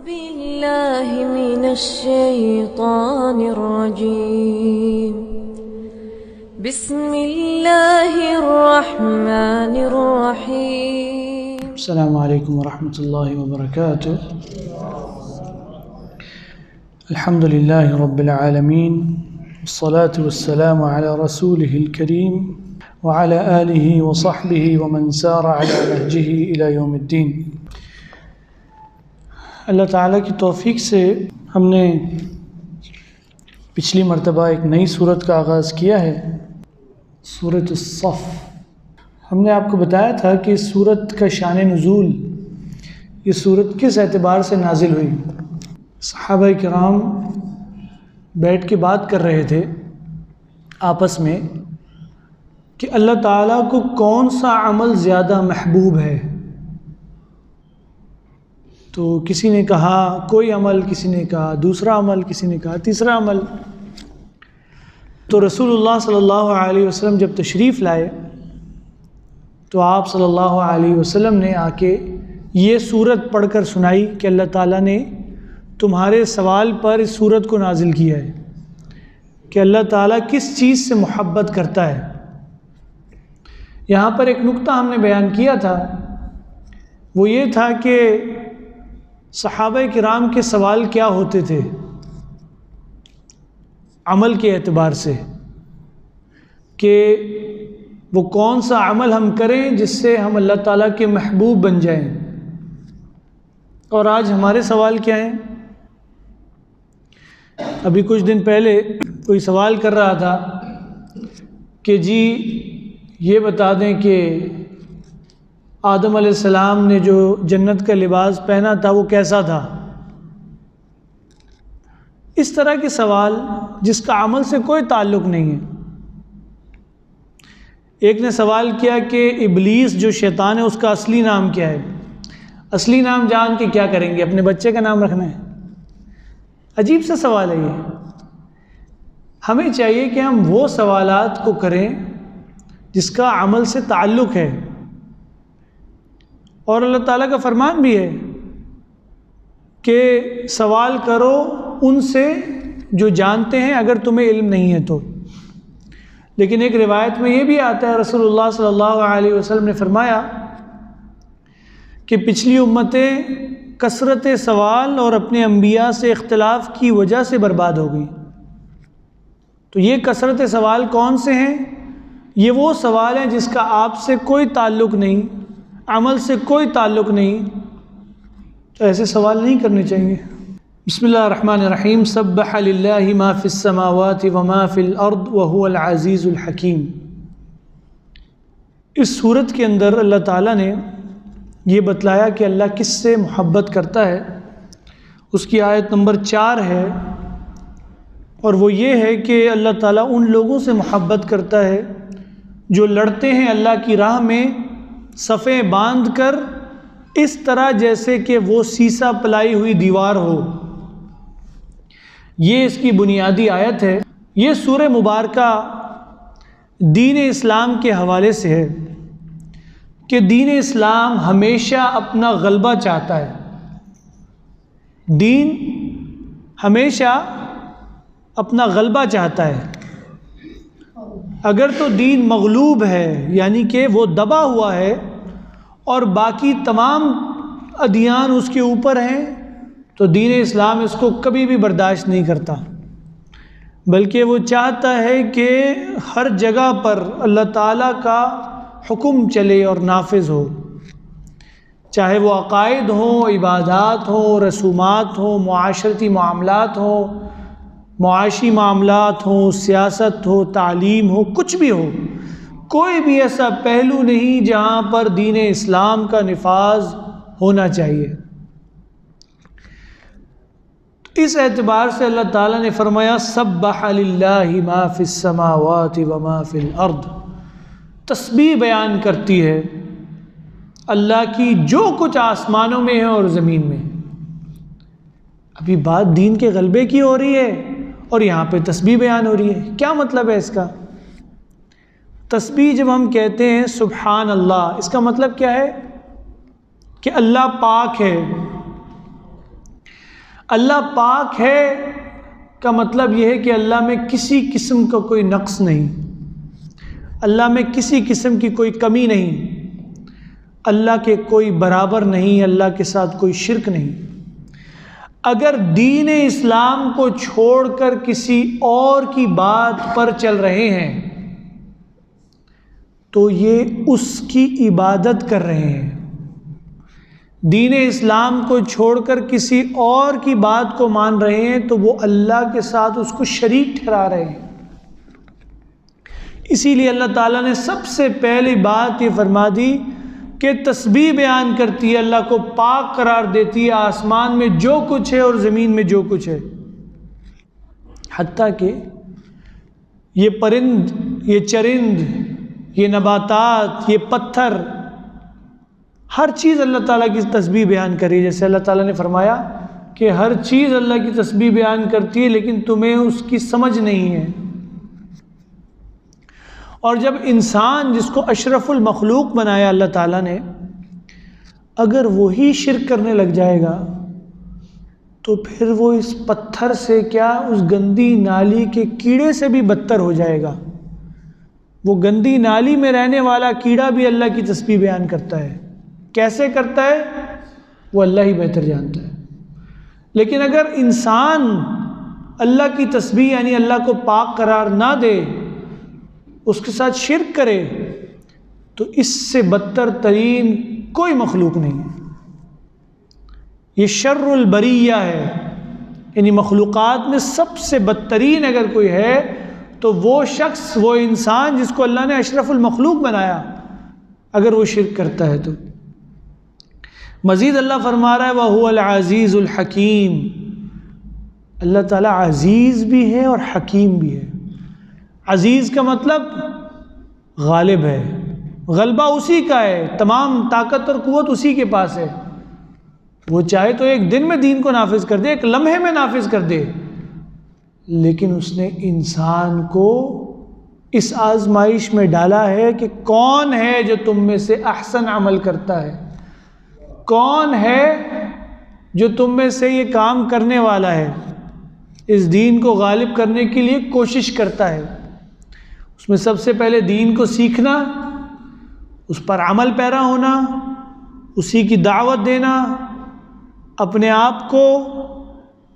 بالله من الشيطان الرجيم. بسم الله الرحمن الرحيم. السلام علیکم ورحمۃ اللہ وبرکاتہ. الحمد للہ رب العالمین والصلاة والسلام على رسوله الكريم وعلى آلہ وصحبہ ومن سار على نهجه إلى يوم الدین. اللہ تعالیٰ کی توفیق سے ہم نے پچھلی مرتبہ ایک نئی سورت کا آغاز کیا ہے، سورۃ الصف. ہم نے آپ کو بتایا تھا کہ اس سورت کا شان نزول، یہ سورت کس اعتبار سے نازل ہوئی. صحابہ کرام بیٹھ کے بات کر رہے تھے آپس میں کہ اللہ تعالیٰ کو کون سا عمل زیادہ محبوب ہے. تو کسی نے کہا کوئی عمل، کسی نے کہا دوسرا عمل، کسی نے کہا تیسرا عمل. تو رسول اللہ صلی اللہ علیہ وسلم جب تشریف لائے تو آپ صلی اللہ علیہ وسلم نے آ کے یہ سورت پڑھ کر سنائی کہ اللہ تعالیٰ نے تمہارے سوال پر اس سورت کو نازل کیا ہے کہ اللہ تعالیٰ کس چیز سے محبت کرتا ہے. یہاں پر ایک نقطہ ہم نے بیان کیا تھا، وہ یہ تھا کہ صحابہ کرام کے سوال کیا ہوتے تھے عمل کے اعتبار سے، کہ وہ کون سا عمل ہم کریں جس سے ہم اللہ تعالیٰ کے محبوب بن جائیں. اور آج ہمارے سوال کیا ہیں؟ ابھی کچھ دن پہلے کوئی سوال کر رہا تھا کہ جی یہ بتا دیں کہ آدم علیہ السلام نے جو جنت کا لباس پہنا تھا وہ کیسا تھا. اس طرح کے سوال جس کا عمل سے کوئی تعلق نہیں ہے. ایک نے سوال کیا کہ ابلیس جو شیطان ہے اس کا اصلی نام کیا ہے. اصلی نام جان کے کیا کریں گے؟ اپنے بچے کا نام رکھنا ہے؟ عجیب سا سوال ہے یہ. ہمیں چاہیے کہ ہم وہ سوالات کو کریں جس کا عمل سے تعلق ہے. اور اللہ تعالیٰ کا فرمان بھی ہے کہ سوال کرو ان سے جو جانتے ہیں اگر تمہیں علم نہیں ہے تو. لیکن ایک روایت میں یہ بھی آتا ہے، رسول اللہ صلی اللہ علیہ وسلم نے فرمایا کہ پچھلی امتیں کثرت سوال اور اپنے انبیاء سے اختلاف کی وجہ سے برباد ہو گئی. تو یہ کثرت سوال کون سے ہیں؟ یہ وہ سوال ہیں جس کا آپ سے کوئی تعلق نہیں، عمل سے کوئی تعلق نہیں. تو ایسے سوال نہیں کرنے چاہیے. بسم اللہ الرحمن الرحیم. سبح للہ ما فی السماوات وما فی الارض وهو العزیز الحکیم. اس صورت کے اندر اللہ تعالیٰ نے یہ بتلایا کہ اللہ کس سے محبت کرتا ہے. اس کی آیت نمبر 4 ہے، اور وہ یہ ہے کہ اللہ تعالیٰ ان لوگوں سے محبت کرتا ہے جو لڑتے ہیں اللہ کی راہ میں صفیں باندھ کر، اس طرح جیسے کہ وہ سیسا پلائی ہوئی دیوار ہو. یہ اس کی بنیادی آیت ہے. یہ سورہ مبارکہ دین اسلام کے حوالے سے ہے کہ دین اسلام ہمیشہ اپنا غلبہ چاہتا ہے. دین ہمیشہ اپنا غلبہ چاہتا ہے. اگر تو دین مغلوب ہے یعنی کہ وہ دبا ہوا ہے اور باقی تمام ادیان اس کے اوپر ہیں، تو دین اسلام اس کو کبھی بھی برداشت نہیں کرتا، بلکہ وہ چاہتا ہے کہ ہر جگہ پر اللہ تعالیٰ کا حکم چلے اور نافذ ہو، چاہے وہ عقائد ہوں، عبادات ہوں، رسومات ہوں، معاشرتی معاملات ہوں، معاشی معاملات ہوں، سیاست ہو، تعلیم ہو، کچھ بھی ہو. کوئی بھی ایسا پہلو نہیں جہاں پر دین اسلام کا نفاذ ہونا چاہیے. اس اعتبار سے اللہ تعالیٰ نے فرمایا سبح للہ ما فی السماوات وما فی الارض. تسبیح بیان کرتی ہے اللہ کی جو کچھ آسمانوں میں ہے اور زمین میں. ابھی بات دین کے غلبے کی ہو رہی ہے اور یہاں پہ تسبیح بیان ہو رہی ہے. کیا مطلب ہے اس کا؟ تسبیح جب ہم کہتے ہیں سبحان اللہ، اس کا مطلب کیا ہے؟ کہ اللہ پاک ہے. اللہ پاک ہے کا مطلب یہ ہے کہ اللہ میں کسی قسم کا کوئی نقص نہیں، اللہ میں کسی قسم کی کوئی کمی نہیں، اللہ کے کوئی برابر نہیں، اللہ کے ساتھ کوئی شرک نہیں۔ اگر دین اسلام کو چھوڑ کر کسی اور کی بات پر چل رہے ہیں تو یہ اس کی عبادت کر رہے ہیں، دین اسلام کو چھوڑ کر کسی اور کی بات کو مان رہے ہیں تو وہ اللہ کے ساتھ اس کو شریک ٹھہرا رہے ہیں۔ اسی لیے اللہ تعالیٰ نے سب سے پہلی بات یہ فرما دی کہ تسبیح بیان کرتی ہے، اللہ کو پاک قرار دیتی ہے آسمان میں جو کچھ ہے اور زمین میں جو کچھ ہے، حتیٰ کہ یہ پرند، یہ چرند، یہ نباتات، یہ پتھر، ہر چیز اللہ تعالیٰ کی تسبیح بیان کری۔ جیسے اللہ تعالیٰ نے فرمایا کہ ہر چیز اللہ کی تسبیح بیان کرتی ہے لیکن تمہیں اس کی سمجھ نہیں ہے۔ اور جب انسان جس کو اشرف المخلوق بنایا اللہ تعالیٰ نے، اگر وہی شرک کرنے لگ جائے گا تو پھر وہ اس پتھر سے کیا، اس گندی نالی کے کیڑے سے بھی بدتر ہو جائے گا۔ وہ گندی نالی میں رہنے والا کیڑا بھی اللہ کی تسبیح بیان کرتا ہے، کیسے کرتا ہے وہ اللہ ہی بہتر جانتا ہے۔ لیکن اگر انسان اللہ کی تسبیح یعنی اللہ کو پاک قرار نہ دے، اس کے ساتھ شرک کرے، تو اس سے بدتر ترین کوئی مخلوق نہیں ہے۔ یہ شر البریہ ہے، یعنی مخلوقات میں سب سے بدترین اگر کوئی ہے تو وہ شخص، وہ انسان جس کو اللہ نے اشرف المخلوق بنایا، اگر وہ شرک کرتا ہے تو۔ مزید اللہ فرما رہا ہے وَهُوَ الْعَزِيزُ الْحَكِيمُ، اللہ تعالیٰ عزیز بھی ہے اور حکیم بھی ہے۔ عزیز کا مطلب غالب ہے، غلبہ اسی کا ہے، تمام طاقت اور قوت اسی کے پاس ہے۔ وہ چاہے تو ایک دن میں دین کو نافذ کر دے، ایک لمحے میں نافذ کر دے، لیکن اس نے انسان کو اس آزمائش میں ڈالا ہے کہ کون ہے جو تم میں سے احسن عمل کرتا ہے، کون ہے جو تم میں سے یہ کام کرنے والا ہے، اس دین کو غالب کرنے کے لیے کوشش کرتا ہے۔ اس میں سب سے پہلے دین کو سیکھنا، اس پر عمل پیرا ہونا، اسی کی دعوت دینا، اپنے آپ کو،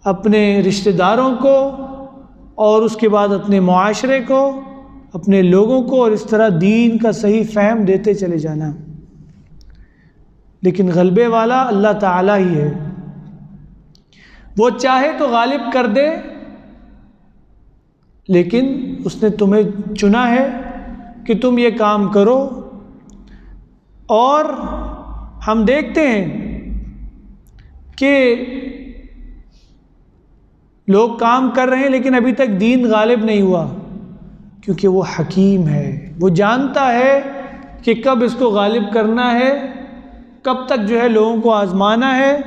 اپنے رشتہ داروں کو، اور اس کے بعد اپنے معاشرے کو، اپنے لوگوں کو، اور اس طرح دین کا صحیح فہم دیتے چلے جانا۔ لیکن غلبے والا اللہ تعالیٰ ہی ہے، وہ چاہے تو غالب کر دے، لیکن اس نے تمہیں چنا ہے کہ تم یہ کام کرو۔ اور ہم دیکھتے ہیں کہ لوگ کام کر رہے ہیں لیکن ابھی تک دین غالب نہیں ہوا، کیونکہ وہ حکیم ہے، وہ جانتا ہے کہ کب اس کو غالب کرنا ہے، کب تک جو ہے لوگوں کو آزمانا ہے،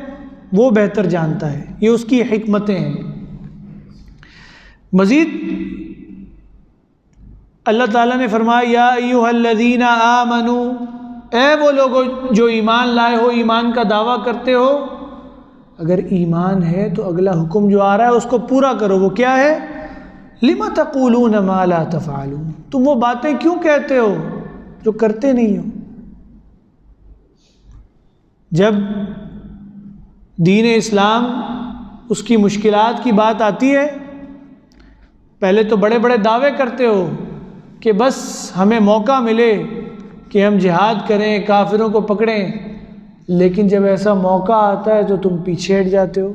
وہ بہتر جانتا ہے۔ یہ اس کی حکمتیں ہیں۔ مزید اللہ تعالیٰ نے فرمایا یا ایھا الذین آمنوا، اے وہ لوگ جو ایمان لائے ہو، ایمان کا دعویٰ کرتے ہو، اگر ایمان ہے تو اگلا حکم جو آ رہا ہے اس کو پورا کرو۔ وہ کیا ہے؟ لم تقولون ما لا تفعلون، تم وہ باتیں کیوں کہتے ہو جو کرتے نہیں ہو۔ جب دین اسلام اس کی مشکلات کی بات آتی ہے، پہلے تو بڑے بڑے دعوے کرتے ہو کہ بس ہمیں موقع ملے کہ ہم جہاد کریں، کافروں کو پکڑیں، لیکن جب ایسا موقع آتا ہے تو تم پیچھے ہٹ جاتے ہو۔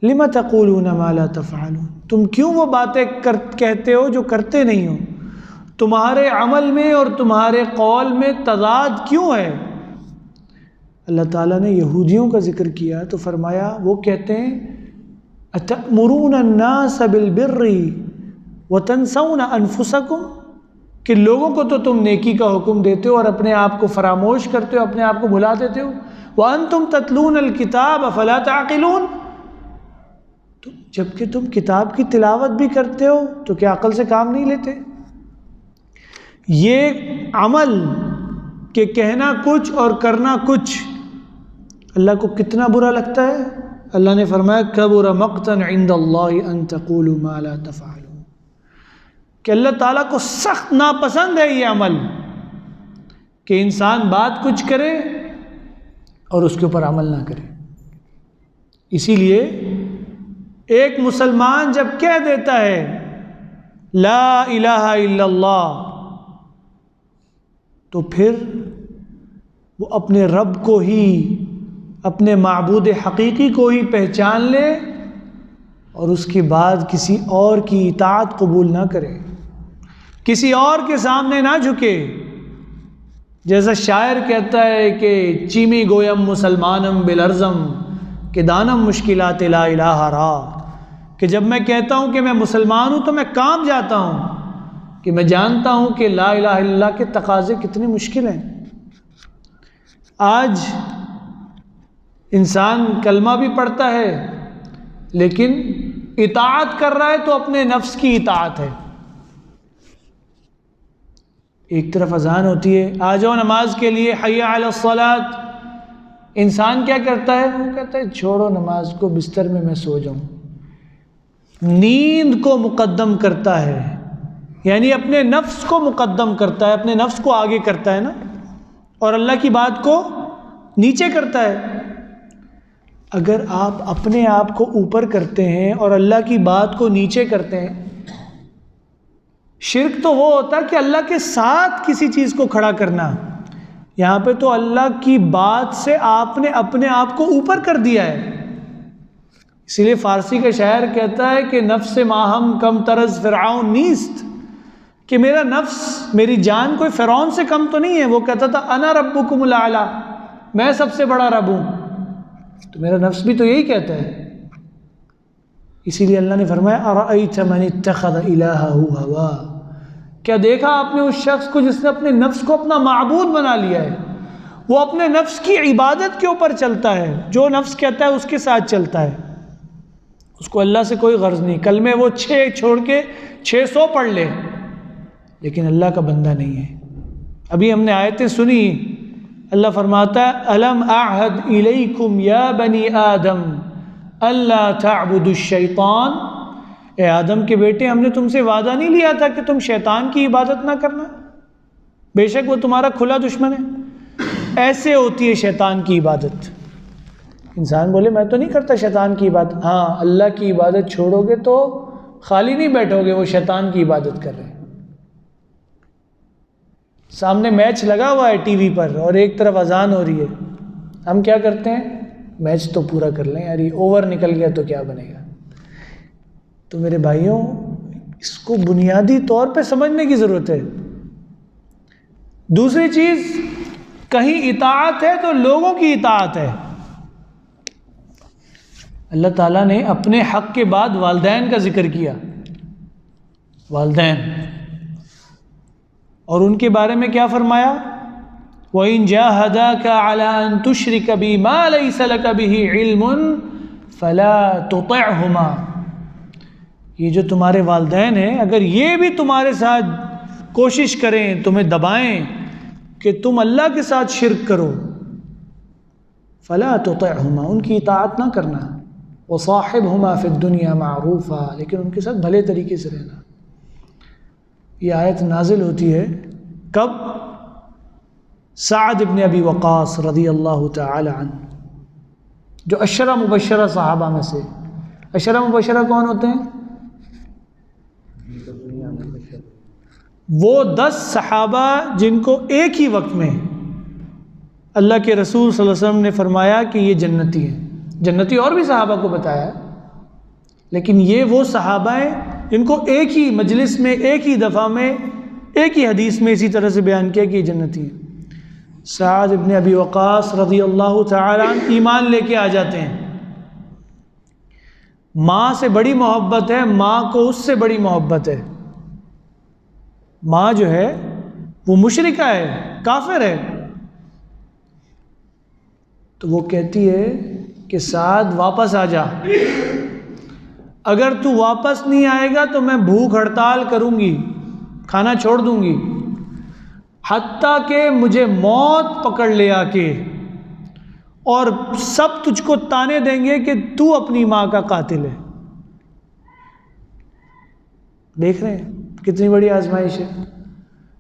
لم تقولون ما لا تفعلون، تم کیوں وہ باتیں کہتے ہو جو کرتے نہیں ہو؟ تمہارے عمل میں اور تمہارے قول میں تضاد کیوں ہے؟ اللہ تعالیٰ نے یہودیوں کا ذکر کیا تو فرمایا وہ کہتے ہیں اتأمرون الناس بالبر وتنسون انفسکم، کہ لوگوں کو تو تم نیکی کا حکم دیتے ہو اور اپنے آپ کو فراموش کرتے ہو، اپنے آپ کو بھلا دیتے ہو۔ وانتم تتلون الکتاب افلا تعقلون، جبکہ تم کتاب کی تلاوت بھی کرتے ہو تو کیا عقل سے کام نہیں لیتے؟ یہ عمل کہ کہنا کچھ اور کرنا کچھ اللہ کو کتنا برا لگتا ہے؟ اللہ نے فرمایا کبر مقتا عند اللہ ان تقولوا ما لا تفعلون، کہ اللہ تعالیٰ کو سخت ناپسند ہے یہ عمل کہ انسان بات کچھ کرے اور اس کے اوپر عمل نہ کرے۔ اسی لیے ایک مسلمان جب کہہ دیتا ہے لا الہ الا اللہ، تو پھر وہ اپنے رب کو ہی، اپنے معبود حقیقی کو ہی پہچان لے اور اس کے بعد کسی اور کی اطاعت قبول نہ کرے، کسی اور کے سامنے نہ جھکے۔ جیسا شاعر کہتا ہے کہ چیمی گویم مسلمانم بالارزم کہ دانم مشکلات لا الہ را، کہ جب میں کہتا ہوں کہ میں مسلمان ہوں تو میں کام جاتا ہوں کہ میں جانتا ہوں کہ لا الہ الا اللہ کے تقاضے کتنے مشکل ہیں۔ آج انسان کلمہ بھی پڑھتا ہے لیکن اطاعت کر رہا ہے تو اپنے نفس کی اطاعت ہے۔ ایک طرف اذان ہوتی ہے آ جاؤ نماز کے لیے، حی علی الصلاۃ، انسان کیا کرتا ہے؟ وہ کہتا ہے چھوڑو نماز کو، بستر میں سو جاؤں۔ نیند کو مقدم کرتا ہے، یعنی اپنے نفس کو مقدم کرتا ہے، اپنے نفس کو آگے کرتا ہے نا، اور اللہ کی بات کو نیچے کرتا ہے۔ اگر آپ اپنے آپ کو اوپر کرتے ہیں اور اللہ کی بات کو نیچے کرتے ہیں، شرک تو وہ ہوتا ہے کہ اللہ کے ساتھ کسی چیز کو کھڑا کرنا، یہاں پہ تو اللہ کی بات سے آپ نے اپنے آپ کو اوپر کر دیا ہے۔ اسی لیے فارسی کا شاعر کہتا ہے کہ نفس ماہم کم طرز فرعون نیست، کہ میرا نفس، میری جان کوئی فرعون سے کم تو نہیں ہے۔ وہ کہتا تھا انا ربکم الاعلی، میں سب سے بڑا رب ہوں، تو میرا نفس بھی تو یہی کہتا ہے۔ اسی لیے اللہ نے فرمایا ارأیت من اتخذ الہہ ہوا، کیا دیکھا آپ نے اس شخص کو جس نے اپنے نفس کو اپنا معبود بنا لیا ہے؟ وہ اپنے نفس کی عبادت کے اوپر چلتا ہے، جو نفس کہتا ہے اس کے ساتھ چلتا ہے، اس کو اللہ سے کوئی غرض نہیں۔ کلمے وہ 6 چھوڑ کے 600 پڑھ لے لیکن اللہ کا بندہ نہیں ہے۔ ابھی ہم نے آیتیں سنی، اللہ فرماتا ہے الم اعہد الیکم یا بنی آدم الا تعبدوا الشیطان، اے آدم کے بیٹے ہم نے تم سے وعدہ نہیں لیا تھا کہ تم شیطان کی عبادت نہ کرنا، بے شک وہ تمہارا کھلا دشمن ہے۔ ایسے ہوتی ہے شیطان کی عبادت۔ انسان بولے میں تو نہیں کرتا شیطان کی عبادت، ہاں اللہ کی عبادت چھوڑو گے تو خالی نہیں بیٹھو گے، وہ شیطان کی عبادت کر رہے ہیں۔ سامنے میچ لگا ہوا ہے ٹی وی پر اور ایک طرف اذان ہو رہی ہے، ہم کیا کرتے ہیں؟ میچ تو پورا کر لیں یار، یہ اوور نکل گیا تو کیا بنے گا۔ تو میرے بھائیوں، اس کو بنیادی طور پہ سمجھنے کی ضرورت ہے۔ دوسری چیز، کہیں اطاعت ہے تو لوگوں کی اطاعت ہے۔ اللہ تعالیٰ نے اپنے حق کے بعد والدین کا ذکر کیا، والدین، اور ان کے بارے میں کیا فرمایا؟ وَإِن جَاهَدَاكَ عَلَىٰ أَن تُشْرِكَ بِي مَا لَيْسَ لَكَ بِهِ عِلْمٌ فَلَا تُطِعْهُمَا، یہ جو تمہارے والدین ہیں اگر یہ بھی تمہارے ساتھ کوشش کریں، تمہیں دبائیں کہ تم اللہ کے ساتھ شرک کرو، فَلَا تُطِعْهُمَا، ان کی اطاعت نہ کرنا، وَصَاحِبْهُمَا فِي الدُّنْيَا مَعْرُوفًا، لیکن ان کے ساتھ بھلے طریقے سے رہنا۔ یہ آیت نازل ہوتی ہے کب؟ سعد ابن ابی وقاص رضی اللہ تعالی عنہ، جو عشرہ مبشرہ صحابہ میں سے۔ عشرہ مبشرہ کون ہوتے ہیں؟ وہ 10 صحابہ جن کو ایک ہی وقت میں اللہ کے رسول صلی اللہ علیہ وسلم نے فرمایا کہ یہ جنتی ہیں۔ جنتی اور بھی صحابہ کو بتایا، لیکن یہ وہ صحابہ ہیں جن کو ایک ہی مجلس میں، ایک ہی دفعہ میں، ایک ہی حدیث میں اسی طرح سے بیان کیا کہ یہ جنتی ہیں۔ سعد ابن ابی وقاص رضی اللہ تعالی عنہ ایمان لے کے آ جاتے ہیں۔ ماں سے بڑی محبت ہے، ماں کو اس سے بڑی محبت ہے۔ ماں جو ہے وہ مشرکہ ہے، کافر ہے، تو وہ کہتی ہے کہ سعد واپس آ جا، اگر تو واپس نہیں آئے گا تو میں بھوک ہڑتال کروں گی، کھانا چھوڑ دوں گی، حتیٰ کہ مجھے موت پکڑ لے آ کے، اور سب تجھ کو تانے دیں گے کہ تو اپنی ماں کا قاتل ہے۔ دیکھ رہے ہیں کتنی بڑی آزمائش ہے۔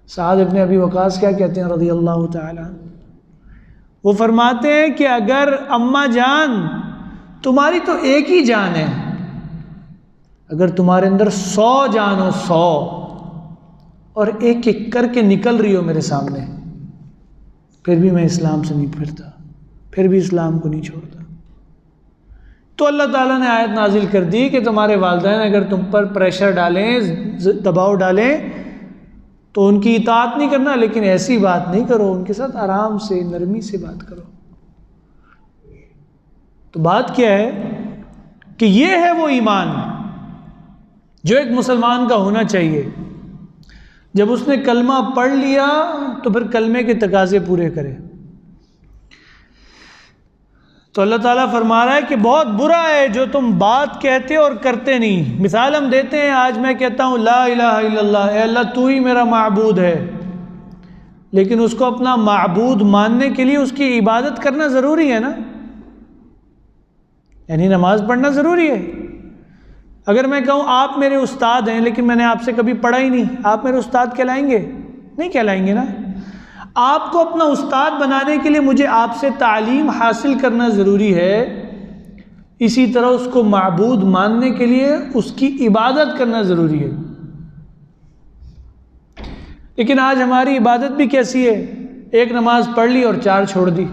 سعد ابن ابی وقاص کیا کہتے ہیں رضی اللہ تعالی عنہ؟ وہ فرماتے ہیں کہ اگر اماں جان تمہاری تو ایک ہی جان ہے، اگر تمہارے اندر 100 جان ہو، 100، اور ایک ایک کر کے نکل رہی ہو میرے سامنے، پھر بھی میں اسلام سے نہیں پھرتا، پھر بھی اسلام کو نہیں چھوڑتا۔ تو اللہ تعالیٰ نے آیت نازل کر دی کہ تمہارے والدین اگر تم پر پریشر ڈالیں، دباؤ ڈالیں، تو ان کی اطاعت نہیں کرنا، لیکن ایسی بات نہیں کرو، ان کے ساتھ آرام سے نرمی سے بات کرو۔ تو بات کیا ہے کہ یہ ہے وہ ایمان جو ایک مسلمان کا ہونا چاہیے۔ جب اس نے کلمہ پڑھ لیا تو پھر کلمے کے تقاضے پورے کرے۔ تو اللہ تعالیٰ فرما رہا ہے کہ بہت برا ہے جو تم بات کہتے اور کرتے نہیں۔ مثال ہم دیتے ہیں، آج میں کہتا ہوں لا الہ الا اللہ، اے اللہ تو ہی میرا معبود ہے، لیکن اس کو اپنا معبود ماننے کے لیے اس کی عبادت کرنا ضروری ہے نا، یعنی نماز پڑھنا ضروری ہے۔ اگر میں کہوں آپ میرے استاد ہیں لیکن میں نے آپ سے کبھی پڑھا ہی نہیں، آپ میرے استاد کہلائیں گے؟ نہیں کہلائیں گے نا۔ آپ کو اپنا استاد بنانے کے لیے مجھے آپ سے تعلیم حاصل کرنا ضروری ہے، اسی طرح اس کو معبود ماننے کے لیے اس کی عبادت کرنا ضروری ہے۔ لیکن آج ہماری عبادت بھی کیسی ہے؟ ایک نماز پڑھ لی اور 4 چھوڑ دی۔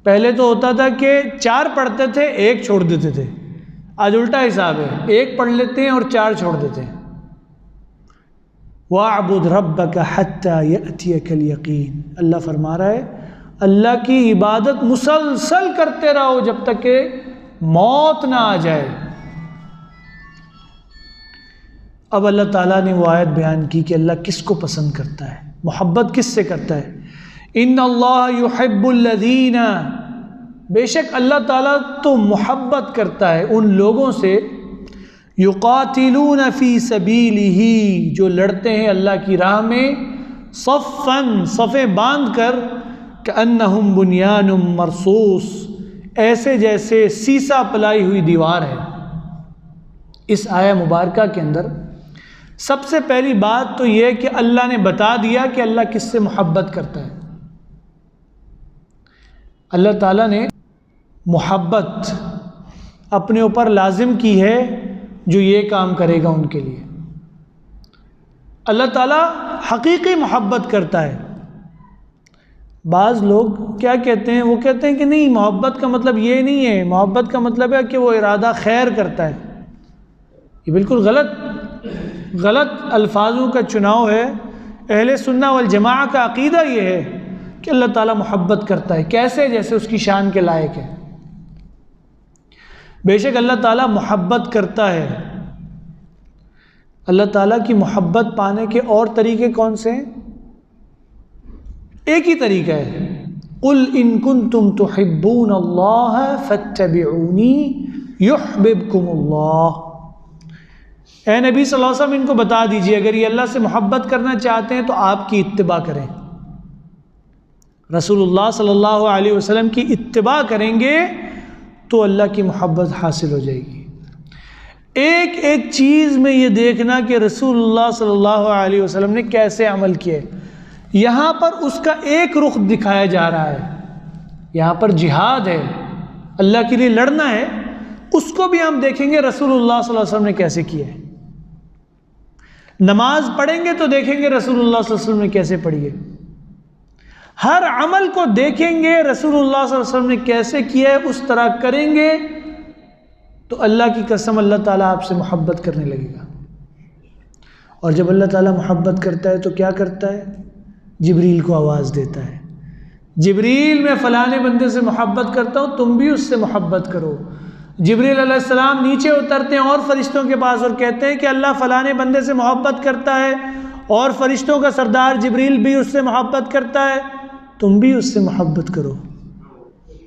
پہلے تو ہوتا تھا کہ 4 پڑھتے تھے، 1 چھوڑ دیتے تھے، آج الٹا حساب ہے، 1 پڑھ لیتے ہیں اور 4 چھوڑ دیتے ہیں۔ وَاعْبُدْ رَبَّكَ حَتَّى يَأْتِيَكَ الْيَقِينُ، اللہ فرما رہا ہے اللہ کی عبادت مسلسل کرتے رہو جب تک کہ موت نہ آ جائے۔ اب اللہ تعالیٰ نے وہ آیت بیان کی کہ اللہ کس کو پسند کرتا ہے، محبت کس سے کرتا ہے۔ ان اللہ یحب الذین، بے شک اللہ تعالیٰ تو محبت کرتا ہے ان لوگوں سے، یقاتلون فی سبیلہ، جو لڑتے ہیں اللہ کی راہ میں، صفاً، صفیں باندھ کر، کأنہم بنیان مرصوص، ایسے جیسے سیسا پلائی ہوئی دیوار ہے۔ اس آیہ مبارکہ کے اندر سب سے پہلی بات تو یہ کہ اللہ نے بتا دیا کہ اللہ کس سے محبت کرتا ہے۔ اللہ تعالیٰ نے محبت اپنے اوپر لازم کی ہے جو یہ کام کرے گا ان کے لیے۔ اللہ تعالیٰ حقیقی محبت کرتا ہے۔ بعض لوگ کیا کہتے ہیں؟ وہ کہتے ہیں کہ نہیں، محبت کا مطلب یہ نہیں ہے، محبت کا مطلب ہے کہ وہ ارادہ خیر کرتا ہے۔ یہ بالکل غلط الفاظوں کا چناؤ ہے۔ اہل سنہ والجماعہ کا عقیدہ یہ ہے کہ اللہ تعالیٰ محبت کرتا ہے، کیسے؟ جیسے اس کی شان کے لائق ہے۔ بے شک اللہ تعالیٰ محبت کرتا ہے۔ اللہ تعالیٰ کی محبت پانے کے اور طریقے کون سے ہیں؟ ایک ہی طریقہ ہے، قُلْ إِن كُنتُمْ تُحِبُّونَ اللَّهَ فَاتَّبِعُونِي يُحْبِبْكُمُ اللَّهُ۔ اے نبی صلی اللہ علیہ وسلم ان کو بتا دیجئے اگر یہ اللہ سے محبت کرنا چاہتے ہیں تو آپ کی اتباع کریں، رسول اللہ صلی اللہ علیہ وسلم کی اتباع کریں گے تو اللہ کی محبت حاصل ہو جائے گی۔ ایک ایک چیز میں یہ دیکھنا کہ رسول اللہ صلی اللہ علیہ وسلم نے کیسے عمل کیا ہے۔ یہاں پر اس کا ایک رخ دکھایا جا رہا ہے، یہاں پر جہاد ہے، اللہ کے لیے لڑنا ہے، اس کو بھی ہم دیکھیں گے رسول اللہ صلی اللہ علیہ وسلم نے کیسے کیا ہے۔ نماز پڑھیں گے تو دیکھیں گے رسول اللہ صلی اللہ علیہ وسلم نے کیسے پڑھی ہے۔ ہر عمل کو دیکھیں گے رسول اللہ صلی اللہ علیہ وسلم نے کیسے کیا ہے، اس طرح کریں گے تو اللہ کی قسم اللہ تعالیٰ آپ سے محبت کرنے لگے گا۔ اور جب اللہ تعالیٰ محبت کرتا ہے تو کیا کرتا ہے؟ جبریل کو آواز دیتا ہے، جبریل میں فلانے بندے سے محبت کرتا ہوں، تم بھی اس سے محبت کرو۔ جبریل علیہ السلام نیچے اترتے ہیں اور فرشتوں کے پاس اور کہتے ہیں کہ اللہ فلانے بندے سے محبت کرتا ہے اور فرشتوں کا سردار جبریل بھی اس سے محبت کرتا ہے، تم بھی اس سے محبت کرو۔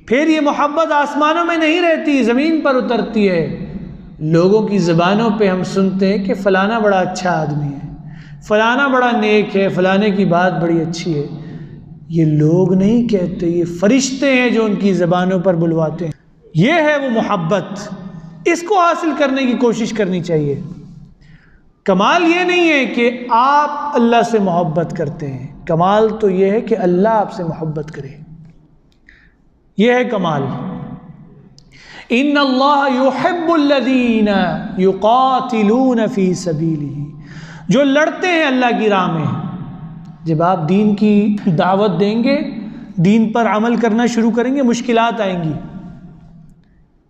پھر یہ محبت آسمانوں میں نہیں رہتی، زمین پر اترتی ہے۔ لوگوں کی زبانوں پہ ہم سنتے ہیں کہ فلانا بڑا اچھا آدمی ہے، فلانا بڑا نیک ہے، فلانے کی بات بڑی اچھی ہے، یہ لوگ نہیں کہتے، یہ فرشتے ہیں جو ان کی زبانوں پر بلواتے ہیں۔ یہ ہے وہ محبت، اس کو حاصل کرنے کی کوشش کرنی چاہیے۔ کمال یہ نہیں ہے کہ آپ اللہ سے محبت کرتے ہیں، کمال تو یہ ہے کہ اللہ آپ سے محبت کرے، یہ ہے کمال۔ ان اللہ یحب الذین یقاتلون فی سبیلہ، جو لڑتے ہیں اللہ کی راہ میں۔ جب آپ دین کی دعوت دیں گے، دین پر عمل کرنا شروع کریں گے، مشکلات آئیں گی،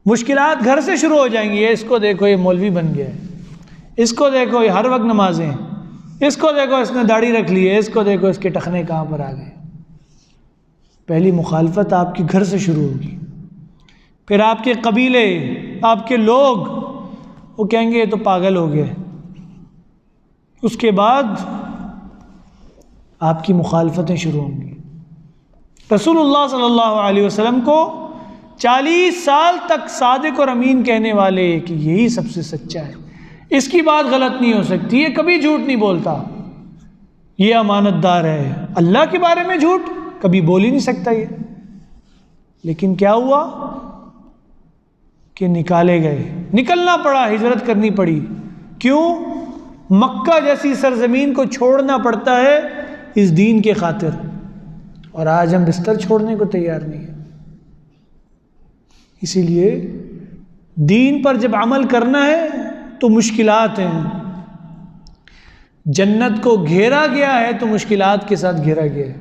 مشکلات گھر سے شروع ہو جائیں گی۔ اس کو دیکھو، یہ مولوی بن گیا ہے، اس کو دیکھو یہ ہر وقت نمازیں، اس کو دیکھو اس نے داڑھی رکھ لی ہے، اس کو دیکھو اس کے ٹخنے کہاں پر آ گئے۔ پہلی مخالفت آپ کے گھر سے شروع ہوگی، پھر آپ کے قبیلے، آپ کے لوگ، وہ کہیں گے یہ تو پاگل ہو گئے۔ اس کے بعد آپ کی مخالفتیں شروع ہوں گی۔ رسول اللہ صلی اللہ علیہ وسلم کو 40 سال تک صادق اور امین کہنے والے کہ یہی سب سے سچا ہے، اس کی بات غلط نہیں ہو سکتی، یہ کبھی جھوٹ نہیں بولتا، یہ امانت دار ہے، اللہ کے بارے میں جھوٹ کبھی بول ہی نہیں سکتا یہ۔ لیکن کیا ہوا کہ نکالے گئے، نکلنا پڑا، ہجرت کرنی پڑی۔ کیوں؟ مکہ جیسی سرزمین کو چھوڑنا پڑتا ہے اس دین کے خاطر، اور آج ہم بستر چھوڑنے کو تیار نہیں ہیں۔ اسی لیے دین پر جب عمل کرنا ہے تو مشکلات ہیں، جنت کو گھیرا گیا ہے تو مشکلات کے ساتھ گھیرا گیا ہے،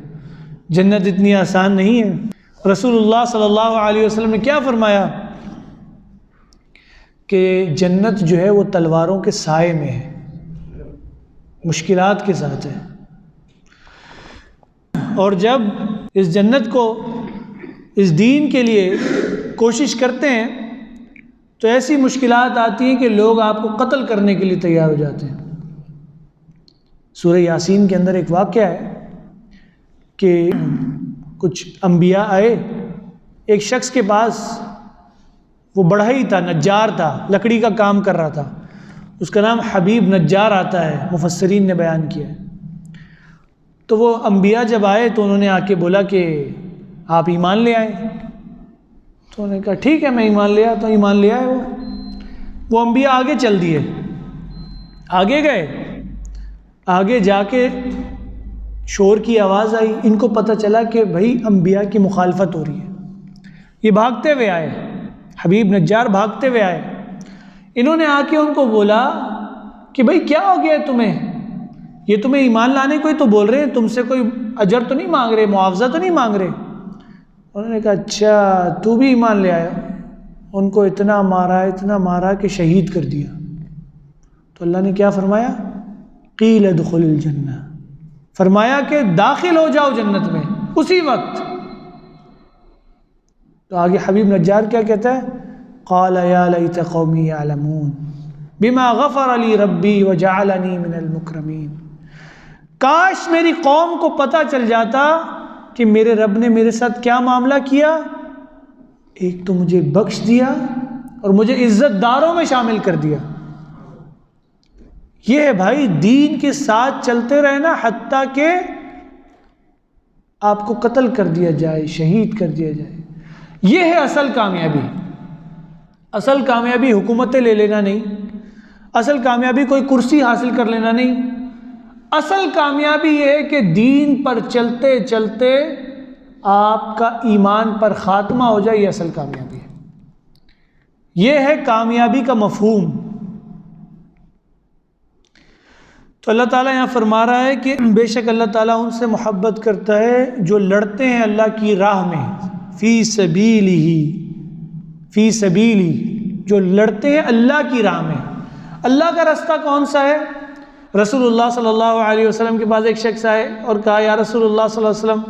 جنت اتنی آسان نہیں ہے۔ رسول اللہ صلی اللہ علیہ وسلم نے کیا فرمایا کہ جنت جو ہے وہ تلواروں کے سائے میں ہے، مشکلات کے ساتھ ہے، اور جب اس جنت کو، اس دین کے لیے کوشش کرتے ہیں تو ایسی مشکلات آتی ہیں کہ لوگ آپ کو قتل کرنے کے لیے تیار ہو جاتے ہیں۔ سورہ یاسین کے اندر ایک واقعہ ہے کہ کچھ انبیاء آئے، ایک شخص کے پاس، وہ بڑھئی تھا، نجار تھا، لکڑی کا کام کر رہا تھا، اس کا نام حبیب نجار آتا ہے، مفسرین نے بیان کیا ہے۔ تو وہ انبیاء جب آئے تو انہوں نے آ کے بولا کہ آپ ایمان لے آئے، تو انہوں نے کہا ٹھیک ہے میں ایمان لے آتا ہوں، ایمان لے آئے۔ وہ انبیاء آگے چل دیے، آگے گئے، آگے جا کے شور کی آواز آئی، ان کو پتہ چلا کہ بھائی انبیاء کی مخالفت ہو رہی ہے۔ یہ بھاگتے ہوئے آئے، حبیب نجار بھاگتے ہوئے آئے، انہوں نے آ کے ان کو بولا کہ بھائی کیا ہو گیا تمہیں، یہ تمہیں ایمان لانے کو ہی تو بول رہے ہیں، تم سے کوئی اجر تو نہیں مانگ رہے، معاوضہ تو نہیں مانگ رہے۔ انہوں نے کہا اچھا تو بھی ایمان لے آیا۔ ان کو اتنا مارا کہ شہید کر دیا۔ تو اللہ نے کیا فرمایا؟ قیل ادخل الجنہ، فرمایا کہ داخل ہو جاؤ جنت میں اسی وقت۔ تو آگے حبیب نجار کیا کہتا ہے؟ قال یا لیت قومی یعلمون بما غفر لی ربی وجعلنی من المکرمین، کاش میری قوم کو پتہ چل جاتا کہ میرے رب نے میرے ساتھ کیا معاملہ کیا، ایک تو مجھے بخش دیا اور مجھے عزت داروں میں شامل کر دیا۔ یہ ہے بھائی دین کے ساتھ چلتے رہنا حتیٰ کہ آپ کو قتل کر دیا جائے، شہید کر دیا جائے۔ یہ ہے اصل کامیابی۔ اصل کامیابی حکومتیں لے لینا نہیں، اصل کامیابی کوئی کرسی حاصل کر لینا نہیں، اصل کامیابی یہ ہے کہ دین پر چلتے چلتے آپ کا ایمان پر خاتمہ ہو جائے، یہ اصل کامیابی ہے۔ یہ ہے کامیابی کا مفہوم۔ تو اللہ تعالیٰ یہاں فرما رہا ہے کہ بے شک اللہ تعالیٰ ان سے محبت کرتا ہے جو لڑتے ہیں اللہ کی راہ میں، فی سبیلہ، فی سبیلہ، جو لڑتے ہیں اللہ کی راہ میں۔ اللہ کا راستہ کون سا ہے؟ رسول اللہ صلی اللہ علیہ وسلم کے پاس ایک شخص آئے اور کہا یا رسول اللہ صلی اللہ علیہ وسلم،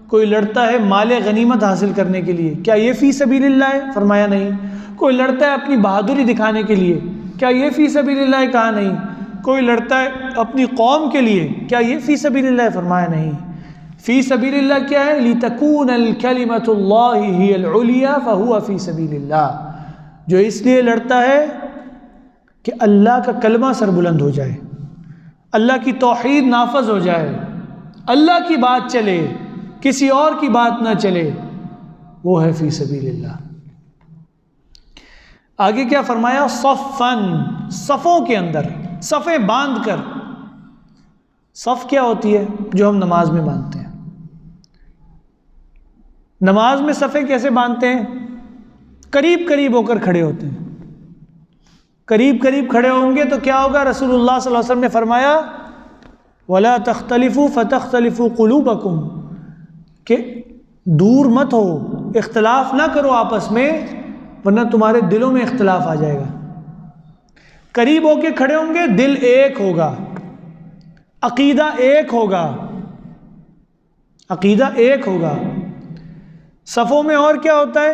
کوئی لڑتا ہے مال غنیمت حاصل کرنے کے لیے، کیا یہ فی سبیل اللہ ہے؟ فرمایا نہیں۔ کوئی لڑتا ہے اپنی بہادری دکھانے کے لیے، کیا یہ فی سبیل اللہ ہے؟ کہا نہیں۔ کوئی لڑتا ہے اپنی قوم کے لیے، کیا یہ فی سبیل اللہ ہے؟ فرمایا نہیں۔ فی سبیل اللہ کیا ہے؟ لِتَكُونَ الْكَلِمَةُ اللَّهِ هِيَ الْعُلْيَا فَهُوَ فِي سَبِيلِ اللَّهِ، جو اس لیے لڑتا ہے کہ اللہ کا کلمہ سربلند ہو جائے، اللہ کی توحید نافذ ہو جائے، اللہ کی بات چلے، کسی اور کی بات نہ چلے، وہ ہے فی سبیل اللہ۔ آگے کیا فرمایا؟ صفن، صفوں کے اندر، صفیں باندھ کر۔ صف کیا ہوتی ہے؟ جو ہم نماز میں باندھتے ہیں۔ نماز میں صفیں کیسے باندھتے ہیں؟ قریب قریب ہو کر کھڑے ہوتے ہیں۔ قریب قریب کھڑے ہوں گے تو کیا ہوگا؟ رسول اللہ صلی اللہ علیہ وسلم نے فرمایا وَلَا تَخْتَلِفُوا فَتَخْتَلِفُوا قُلُوبَكُمْ، کہ دور مت ہو، اختلاف نہ کرو آپس میں، ورنہ تمہارے دلوں میں اختلاف آ جائے گا۔ قریب ہو کے کھڑے ہوں گے، دل ایک ہوگا، عقیدہ ایک ہوگا، عقیدہ ایک ہوگا۔ صفوں میں اور کیا ہوتا ہے؟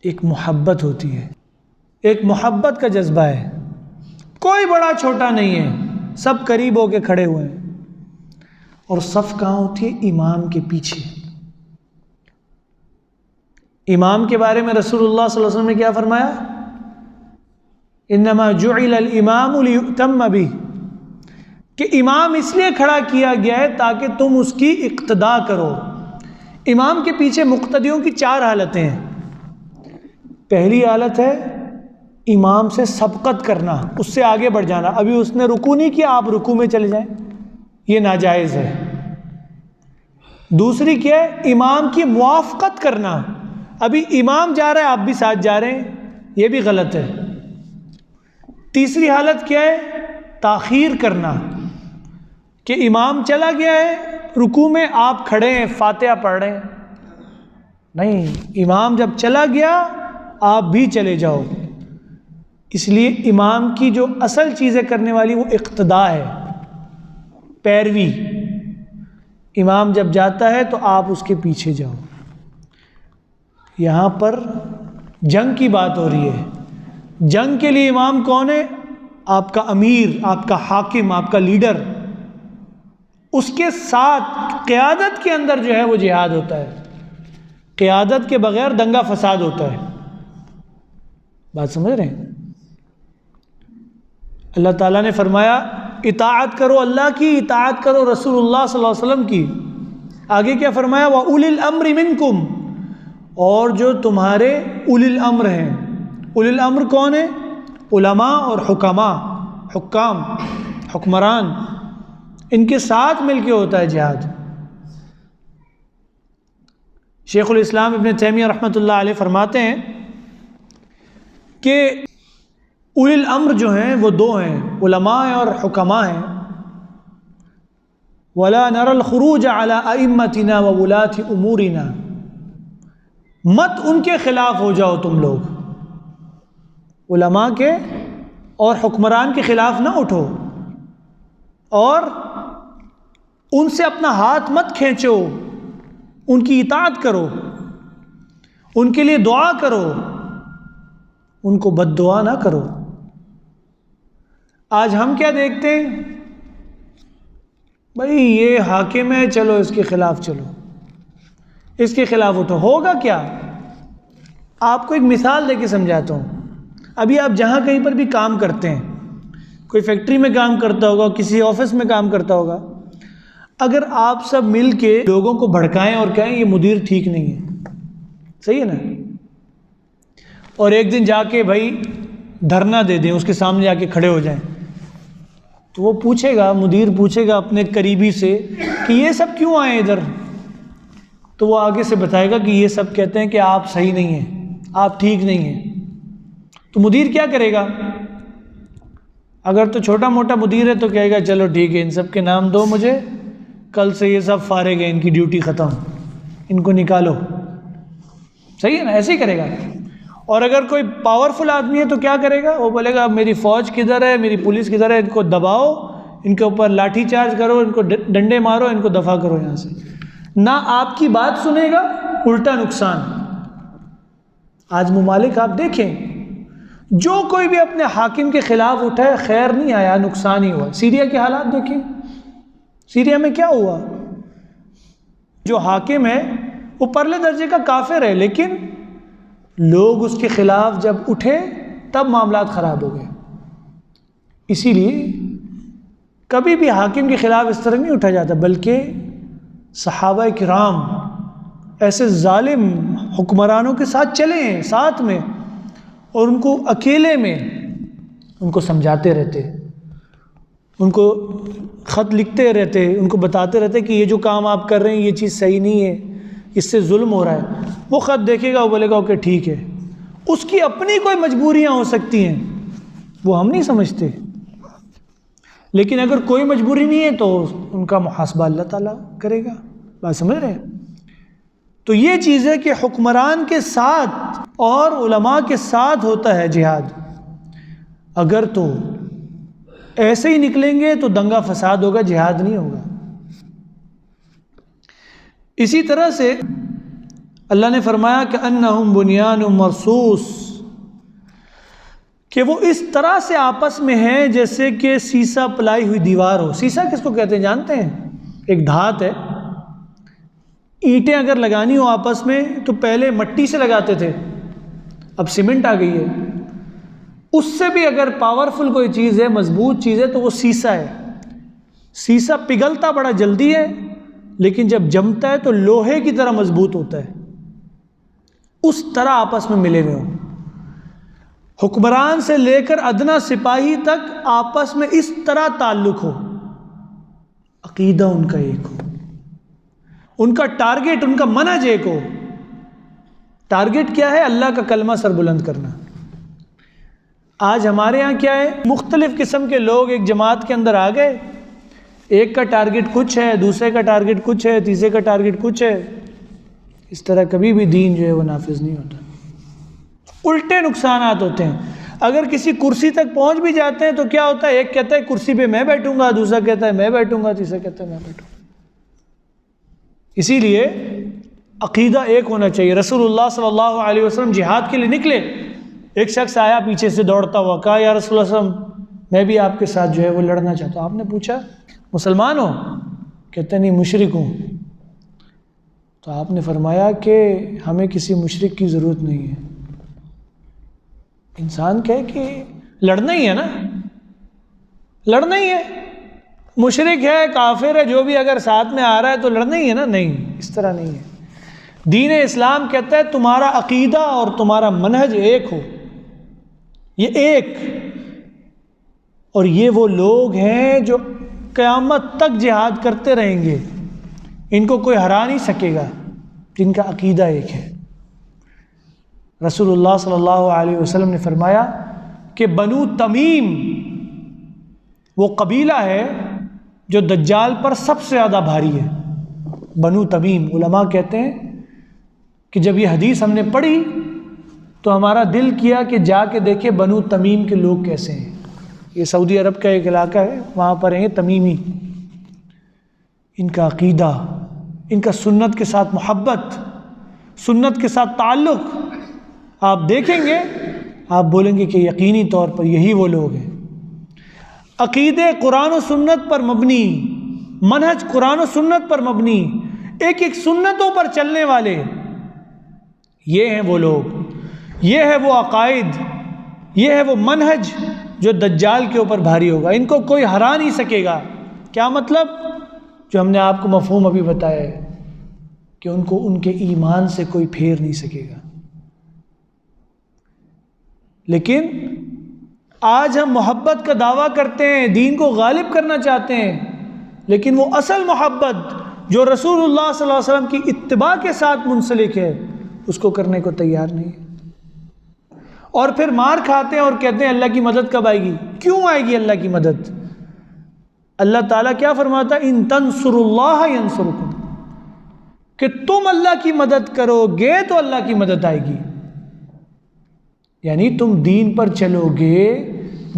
ایک محبت ہوتی ہے، ایک محبت کا جذبہ ہے، کوئی بڑا چھوٹا نہیں ہے، سب قریب ہو کے کھڑے ہوئے ہیں۔ اور صف کہاں ہوتی ہے؟ امام کے پیچھے۔ امام کے بارے میں رسول اللہ صلی اللہ علیہ وسلم نے کیا فرمایا؟ انما جعل الامام لیؤتم بہ، کہ امام اس لیے کھڑا کیا گیا ہے تاکہ تم اس کی اقتداء کرو۔ امام کے پیچھے مقتدیوں کی 4 حالتیں ہیں۔ پہلی حالت ہے امام سے سبقت کرنا، اس سے آگے بڑھ جانا۔ ابھی اس نے رکوع نہیں کیا، آپ رکوع میں چلے جائیں، یہ ناجائز ہے۔ دوسری کیا ہے؟ امام کی موافقت کرنا، ابھی امام جا رہا ہے آپ بھی ساتھ جا رہے ہیں، یہ بھی غلط ہے۔ تیسری حالت کیا ہے؟ تاخیر کرنا، کہ امام چلا گیا ہے رکوع میں، آپ کھڑے ہیں فاتحہ پڑھ رہے ہیں، نہیں، امام جب چلا گیا آپ بھی چلے جاؤ۔ اس لیے امام کی جو اصل چیزیں کرنے والی وہ اقتداء ہے، پیروی۔ امام جب جاتا ہے تو آپ اس کے پیچھے جاؤ۔ یہاں پر جنگ کی بات ہو رہی ہے، جنگ کے لیے امام کون ہے؟ آپ کا امیر، آپ کا حاکم، آپ کا لیڈر۔ اس کے ساتھ قیادت کے اندر جو ہے وہ جہاد ہوتا ہے، قیادت کے بغیر دنگا فساد ہوتا ہے۔ بات سمجھ رہے ہیں؟ اللہ تعالیٰ نے فرمایا اطاعت کرو اللہ کی، اطاعت کرو رسول اللہ صلی اللہ علیہ وسلم کی۔ آگے کیا فرمایا؟ وَأُولِي الْأَمْرِ مِنْكُمْ، اور جو تمہارے اولی الامر ہیں۔ اولی الامر کون ہیں؟ علماء اور حکام، حکمران، ان کے ساتھ مل کے ہوتا ہے جہاد۔ شیخ الاسلام ابن تیمیہ رحمۃ اللہ علیہ فرماتے ہیں کہ اولی الامر جو ہیں وہ 2 ہیں، علماء اور حکماء ہیں۔ وَلَا نَرَى الْخُرُوجَ عَلَىٰ أَئِمَّتِنَا وَوُلَاةِ أُمُورِنَا، مت ان کے خلاف ہو جاؤ تم لوگ، علماء کے اور حکمران کے خلاف نہ اٹھو، اور ان سے اپنا ہاتھ مت کھینچو، ان کی اطاعت کرو، ان کے لیے دعا کرو، ان کو بد دعا نہ کرو۔ آج ہم کیا دیکھتے ہیں؟ بھائی یہ حاکم ہے، چلو اس کے خلاف چلو، اس کے خلاف اٹھو، ہوگا کیا؟ آپ کو ایک مثال دے کے سمجھاتا ہوں۔ ابھی آپ جہاں کہیں پر بھی کام کرتے ہیں، کوئی فیکٹری میں کام کرتا ہوگا، کسی آفس میں کام کرتا ہوگا، اگر آپ سب مل کے لوگوں کو بھڑکائیں اور کہیں یہ مدیر ٹھیک نہیں ہے، صحیح ہے نا، اور ایک دن جا کے بھائی دھرنا دے دیں، اس کے سامنے جا کے کھڑے ہو جائیں، تو وہ پوچھے گا، مدیر پوچھے گا اپنے قریبی سے کہ یہ سب کیوں آئے ادھر؟ تو وہ آگے سے بتائے گا کہ یہ سب کہتے ہیں کہ آپ صحیح نہیں ہیں، آپ ٹھیک نہیں ہیں۔ تو مدیر کیا کرے گا؟ اگر تو چھوٹا موٹا مدیر ہے تو کہے گا چلو ٹھیک ہے، ان سب کے نام دو مجھے، کل سے یہ سب فارغ ہیں، ان کی ڈیوٹی ختم، ان کو نکالو، صحیح ہے نا، ایسے ہی کرے گا۔ اور اگر کوئی پاورفل آدمی ہے تو کیا کرے گا؟ وہ بولے گا میری فوج کدھر ہے، میری پولیس کدھر ہے، ان کو دباؤ، ان کے اوپر لاٹھی چارج کرو، ان کو ڈنڈے مارو، ان کو دفع کرو یہاں سے۔ نہ آپ کی بات سنے گا، الٹا نقصان۔ آج ممالک آپ دیکھیں، جو کوئی بھی اپنے حاکم کے خلاف اٹھا ہے، خیر نہیں آیا، نقصان ہی ہوا۔ سیریا کے حالات دیکھیں، سیریا میں کیا ہوا؟ جو حاکم ہے وہ پرلے درجے کا کافر ہے، لیکن لوگ اس کے خلاف جب اٹھے تب معاملات خراب ہو گئے۔ اسی لیے کبھی بھی حاکم کے خلاف اس طرح نہیں اٹھا جاتا، بلکہ صحابہ کرام ایسے ظالم حکمرانوں کے ساتھ چلے ہیں ساتھ میں، اور ان کو اکیلے میں ان کو سمجھاتے رہتے، ان کو خط لکھتے رہتے، ان کو بتاتے رہتے کہ یہ جو کام آپ کر رہے ہیں یہ چیز صحیح نہیں ہے، اس سے ظلم ہو رہا ہے۔ وہ خط دیکھے گا، وہ بولے گا کہ ٹھیک ہے، اس کی اپنی کوئی مجبوریاں ہو سکتی ہیں، وہ ہم نہیں سمجھتے، لیکن اگر کوئی مجبوری نہیں ہے تو ان کا محاسبہ اللہ تعالیٰ کرے گا۔ بات سمجھ رہے ہیں؟ تو یہ چیز ہے کہ حکمران کے ساتھ اور علماء کے ساتھ ہوتا ہے جہاد۔ اگر تو ایسے ہی نکلیں گے تو دنگا فساد ہوگا، جہاد نہیں ہوگا۔ اسی طرح سے اللہ نے فرمایا کہ انہم بنیان مرصوص، کہ وہ اس طرح سے آپس میں ہیں جیسے کہ سیسا پلائی ہوئی دیوار ہو۔ سیسا کس کو کہتے ہیں جانتے ہیں؟ ایک دھات ہے، اینٹیں اگر لگانی ہو آپس میں تو پہلے مٹی سے لگاتے تھے، اب سیمنٹ آ گئی ہے، اس سے بھی اگر پاورفل کوئی چیز ہے، مضبوط چیز ہے، تو وہ سیسا ہے۔ سیسا پگھلتا بڑا جلدی ہے، لیکن جب جمتا ہے تو لوہے کی طرح مضبوط ہوتا ہے۔ اس طرح آپس میں ملے ہوئے ہوں، حکمران سے لے کر ادنا سپاہی تک آپس میں اس طرح تعلق ہو، عقیدہ ان کا ایک ہو، ان کا ٹارگٹ، ان کا منہج ایک ہو۔ ٹارگٹ کیا ہے؟ اللہ کا کلمہ سر بلند کرنا۔ آج ہمارے یہاں کیا ہے؟ مختلف قسم کے لوگ ایک جماعت کے اندر آ گئے، ایک کا ٹارگٹ کچھ ہے، دوسرے کا ٹارگٹ کچھ ہے، تیسرے کا ٹارگٹ کچھ ہے۔ اس طرح کبھی بھی دین جو ہے وہ نافذ نہیں ہوتا، الٹے نقصانات ہوتے ہیں۔ اگر کسی کرسی تک پہنچ بھی جاتے ہیں تو کیا ہوتا ہے؟ ایک کہتا ہے کرسی پہ میں بیٹھوں گا، دوسرا کہتا ہے میں بیٹھوں گا، تیسرا کہتا ہے میں بیٹھوں گا۔ اسی لیے عقیدہ ایک ہونا چاہیے۔ رسول اللہ صلی اللہ علیہ وسلم جہاد کے لیے نکلے، ایک شخص آیا پیچھے سے دوڑتا ہوا، کہا یا رسول اللہ صلی اللہ علیہ وسلم میں بھی آپ کے ساتھ جو ہے وہ لڑنا چاہتا ہوں۔ آپ نے پوچھا مسلمان ہو؟ کہتے نہیں، مشرک ہوں۔ تو آپ نے فرمایا کہ ہمیں کسی مشرک کی ضرورت نہیں ہے، انسان کہے کہ لڑنا ہی ہے نا، لڑنا ہی ہے، مشرک ہے، کافر ہے، جو بھی اگر ساتھ میں آ رہا ہے تو لڑنا ہی ہے نا۔ نہیں، اس طرح نہیں ہے۔ دین اسلام کہتا ہے تمہارا عقیدہ اور تمہارا منہج ایک ہو، یہ ایک، اور یہ وہ لوگ ہیں جو قیامت تک جہاد کرتے رہیں گے، ان کو کوئی ہرا نہیں سکے گا، جن کا عقیدہ ایک ہے۔ رسول اللہ صلی اللہ علیہ وسلم نے فرمایا کہ بنو تمیم وہ قبیلہ ہے جو دجال پر سب سے زیادہ بھاری ہے۔ بنو تمیم، علماء کہتے ہیں کہ جب یہ حدیث ہم نے پڑھی تو ہمارا دل کیا کہ جا کے دیکھے بنو تمیم کے لوگ کیسے ہیں۔ یہ سعودی عرب کا ایک علاقہ ہے، وہاں پر ہیں تمیمی، ان کا عقیدہ، ان کا سنت کے ساتھ محبت، سنت کے ساتھ تعلق، آپ دیکھیں گے آپ بولیں گے کہ یقینی طور پر یہی وہ لوگ ہیں۔ عقیدے قرآن و سنت پر مبنی، منہج قرآن و سنت پر مبنی، ایک ایک سنتوں پر چلنے والے، یہ ہیں وہ لوگ، یہ ہے وہ عقائد، یہ ہے وہ منہج جو دجال کے اوپر بھاری ہوگا، ان کو کوئی ہرا نہیں سکے گا۔ کیا مطلب؟ جو ہم نے آپ کو مفہوم ابھی بتایا ہے کہ ان کو ان کے ایمان سے کوئی پھیر نہیں سکے گا۔ لیکن آج ہم محبت کا دعویٰ کرتے ہیں، دین کو غالب کرنا چاہتے ہیں، لیکن وہ اصل محبت جو رسول اللہ صلی اللہ علیہ وسلم کی اتباع کے ساتھ منسلک ہے اس کو کرنے کو تیار نہیں ہے، اور پھر مار کھاتے ہیں اور کہتے ہیں اللہ کی مدد کب آئے گی؟ کیوں آئے گی اللہ کی مدد؟ اللہ تعالیٰ کیا فرماتا ہے؟ ان تنصروا اللہ ینصرکم، کہ تم اللہ کی مدد کرو گے تو اللہ کی مدد آئے گی۔ یعنی تم دین پر چلو گے،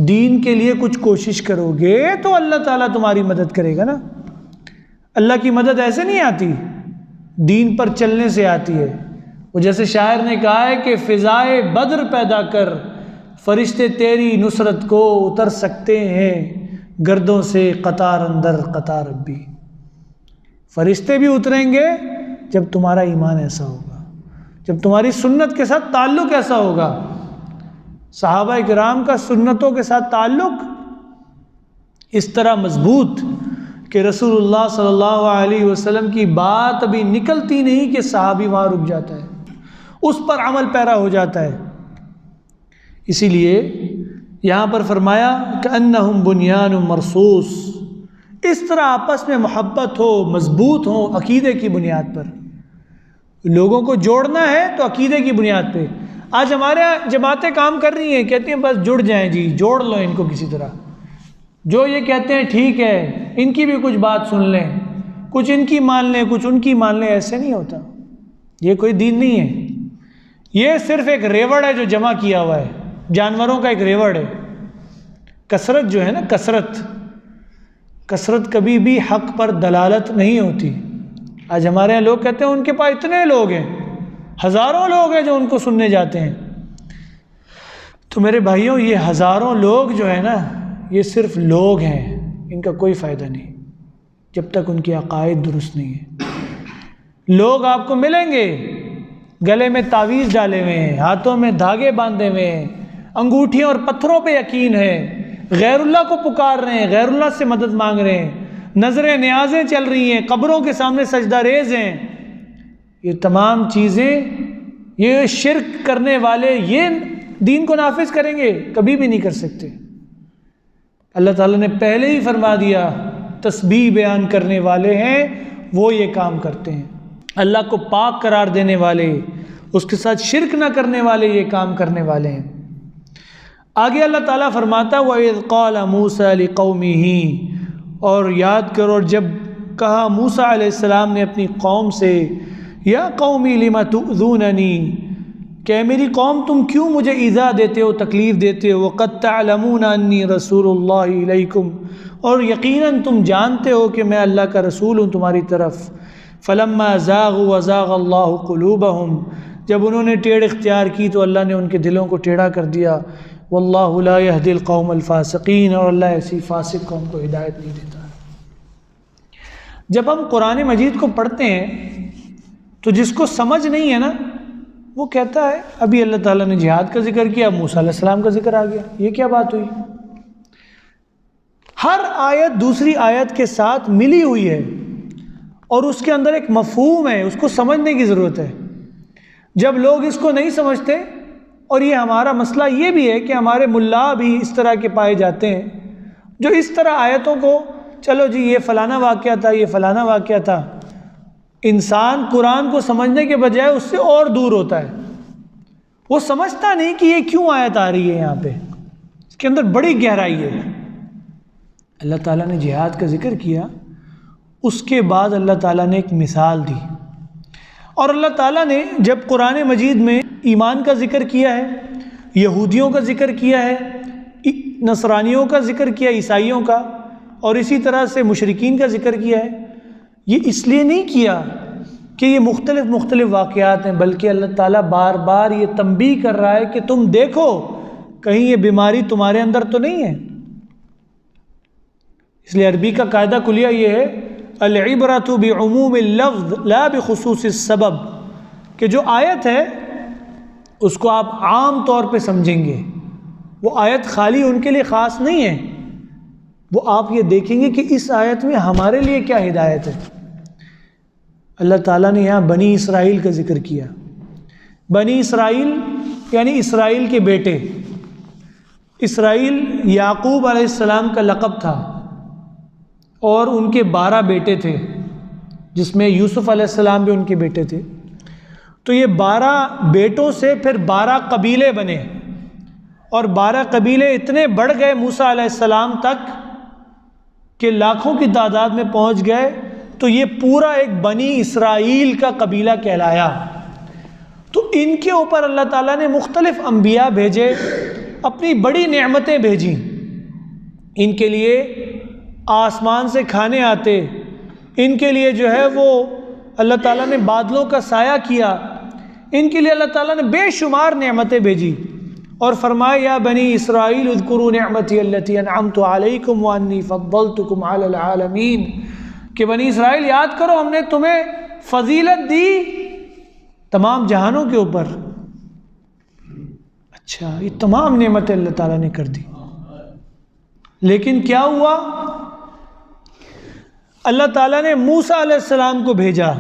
دین کے لیے کچھ کوشش کرو گے تو اللہ تعالیٰ تمہاری مدد کرے گا نا۔ اللہ کی مدد ایسے نہیں آتی، دین پر چلنے سے آتی ہے۔ وہ جیسے شاعر نے کہا ہے کہ فضائے بدر پیدا کر، فرشتے تیری نصرت کو اتر سکتے ہیں، گردوں سے قطار اندر قطار ابھی۔ فرشتے بھی اتریں گے جب تمہارا ایمان ایسا ہوگا، جب تمہاری سنت کے ساتھ تعلق ایسا ہوگا۔ صحابہ کرام کا سنتوں کے ساتھ تعلق اس طرح مضبوط کہ رسول اللہ صلی اللہ علیہ وسلم کی بات ابھی نکلتی نہیں کہ صحابی وہاں رک جاتا ہے، اس پر عمل پیرا ہو جاتا ہے۔ اسی لیے یہاں پر فرمایا کہ انہم بنیان مرصوص، اس طرح آپس میں محبت ہو، مضبوط ہو عقیدے کی بنیاد پر۔ لوگوں کو جوڑنا ہے تو عقیدے کی بنیاد پہ۔ آج ہمارے یہاں جماعتیں کام کر رہی ہیں، کہتے ہیں بس جڑ جائیں جی، جوڑ لو ان کو کسی طرح، جو یہ کہتے ہیں ٹھیک ہے، ان کی بھی کچھ بات سن لیں، کچھ ان کی مان لیں، کچھ ان کی مان لیں۔ ایسے نہیں ہوتا، یہ کوئی دین نہیں ہے، یہ صرف ایک ریوڑ ہے جو جمع کیا ہوا ہے، جانوروں کا ایک ریوڑ ہے۔ کثرت جو ہے نا، کثرت کبھی بھی حق پر دلالت نہیں ہوتی۔ آج ہمارے یہاں لوگ کہتے ہیں ان کے پاس اتنے لوگ ہیں، ہزاروں لوگ ہیں جو ان کو سننے جاتے ہیں۔ تو میرے بھائیوں، یہ ہزاروں لوگ جو ہے نا، یہ صرف لوگ ہیں، ان کا کوئی فائدہ نہیں جب تک ان کے عقائد درست نہیں ہے۔ لوگ آپ کو ملیں گے گلے میں تعویذ ڈالے ہوئے ہیں، ہاتھوں میں دھاگے باندھے ہوئے ہیں، انگوٹھیوں اور پتھروں پہ یقین ہے، غیر اللہ کو پکار رہے ہیں، غیر اللہ سے مدد مانگ رہے ہیں، نظریں نیازیں چل رہی ہیں، قبروں کے سامنے سجدہ ریز ہیں۔ یہ تمام چیزیں، یہ شرک کرنے والے یہ دین کو نافذ کریں گے؟ کبھی بھی نہیں کر سکتے۔ اللہ تعالیٰ نے پہلے ہی فرما دیا، تسبیح بیان کرنے والے ہیں وہ یہ کام کرتے ہیں، اللہ کو پاک قرار دینے والے، اس کے ساتھ شرک نہ کرنے والے یہ کام کرنے والے ہیں۔ آگے اللہ تعالیٰ فرماتا وَإِذْ قَالَ مُوسَىٰ لِقَوْمِهِ، اور یاد کرو جب کہا موسیٰ علیہ السلام نے اپنی قوم سے، یا قومی لِمَ تُؤْذُونَنِي، کہ میری قوم تم کیوں مجھے ایذا دیتے ہو، تکلیف دیتے ہو، وَقَدْ تَعْلَمُونَ أَنِّي رَسُولُ اللَّهِ إِلَيْكُمْ، اور یقیناً تم جانتے ہو کہ میں اللہ کا رسول ہوں تمہاری طرف۔ فَلَمَّا زَاغُوا وَزَاغَ اللَّهُ قُلُوبَهُمْ، جب انہوں نے ٹیڑھ اختیار کی تو اللہ نے ان کے دلوں کو ٹیڑھا کر دیا۔ وَاللَّهُ لَا يَهْدِي الْقَوْمَ الْفَاسِقِينَ، اور اللہ ایسی فاسق قوم کو ہدایت نہیں دیتا۔ جب ہم قرآن مجید کو پڑھتے ہیں تو جس کو سمجھ نہیں ہے نا، وہ کہتا ہے ابھی اللہ تعالیٰ نے جہاد کا ذکر کیا، موسیٰ علیہ السلام کا ذکر آ گیا، یہ کیا بات ہوئی؟ ہر آیت دوسری آیت کے ساتھ ملی ہوئی ہے اور اس کے اندر ایک مفہوم ہے، اس کو سمجھنے کی ضرورت ہے۔ جب لوگ اس کو نہیں سمجھتے، اور یہ ہمارا مسئلہ یہ بھی ہے کہ ہمارے ملا بھی اس طرح کے پائے جاتے ہیں جو اس طرح آیتوں کو، چلو جی یہ فلانا واقعہ تھا، یہ فلانا واقعہ تھا۔ انسان قرآن کو سمجھنے کے بجائے اس سے اور دور ہوتا ہے، وہ سمجھتا نہیں کہ یہ کیوں آیت آ رہی ہے، یہاں پہ اس کے اندر بڑی گہرائی ہے۔ اللہ تعالیٰ نے جہاد کا ذکر کیا، اس کے بعد اللہ تعالیٰ نے ایک مثال دی، اور اللہ تعالیٰ نے جب قرآن مجید میں ایمان کا ذکر کیا ہے، یہودیوں کا ذکر کیا ہے، نصرانیوں کا ذکر کیا، عیسائیوں کا، اور اسی طرح سے مشرکین کا ذکر کیا ہے، یہ اس لیے نہیں کیا کہ یہ مختلف واقعات ہیں، بلکہ اللہ تعالیٰ بار بار یہ تنبیہ کر رہا ہے کہ تم دیکھو کہیں یہ بیماری تمہارے اندر تو نہیں ہے۔ اس لیے عربی کا قاعدہ کلیہ یہ ہے، العبرۃ بعموم اللفظ لا بخصوص السبب، کہ جو آیت ہے اس کو آپ عام طور پہ سمجھیں گے، وہ آیت خالی ان کے لیے خاص نہیں ہے، وہ آپ یہ دیکھیں گے کہ اس آیت میں ہمارے لیے کیا ہدایت ہے۔ اللہ تعالیٰ نے یہاں بنی اسرائیل کا ذکر کیا، بنی اسرائیل یعنی اسرائیل کے بیٹے۔ اسرائیل یعقوب علیہ السلام کا لقب تھا، اور ان کے 12 بیٹے تھے، جس میں یوسف علیہ السلام بھی ان کے بیٹے تھے۔ تو یہ 12 بیٹوں سے پھر 12 قبیلے بنے، اور 12 قبیلے اتنے بڑھ گئے موسیٰ علیہ السلام تک کہ لاکھوں کی تعداد میں پہنچ گئے، تو یہ پورا ایک بنی اسرائیل کا قبیلہ کہلایا۔ تو ان کے اوپر اللہ تعالیٰ نے مختلف انبیاء بھیجے، اپنی بڑی نعمتیں بھیجیں، ان کے لیے آسمان سے کھانے آتے، ان کے لیے جو ہے وہ اللہ تعالیٰ نے بادلوں کا سایہ کیا، ان کے لیے اللہ تعالیٰ نے بے شمار نعمتیں بھیجی، اور فرمایا یا بنی اسرائیل اذکروا نعمتی التی انعمت علیکم وانی فضلتکم علی العالمین، کہ بنی اسرائیل یاد کرو ہم نے تمہیں فضیلت دی تمام جہانوں کے اوپر۔ اچھا، یہ تمام نعمتیں اللہ تعالیٰ نے کر دی، لیکن کیا ہوا؟ اللہ تعالیٰ نے موسیٰ علیہ السلام کو بھیجا.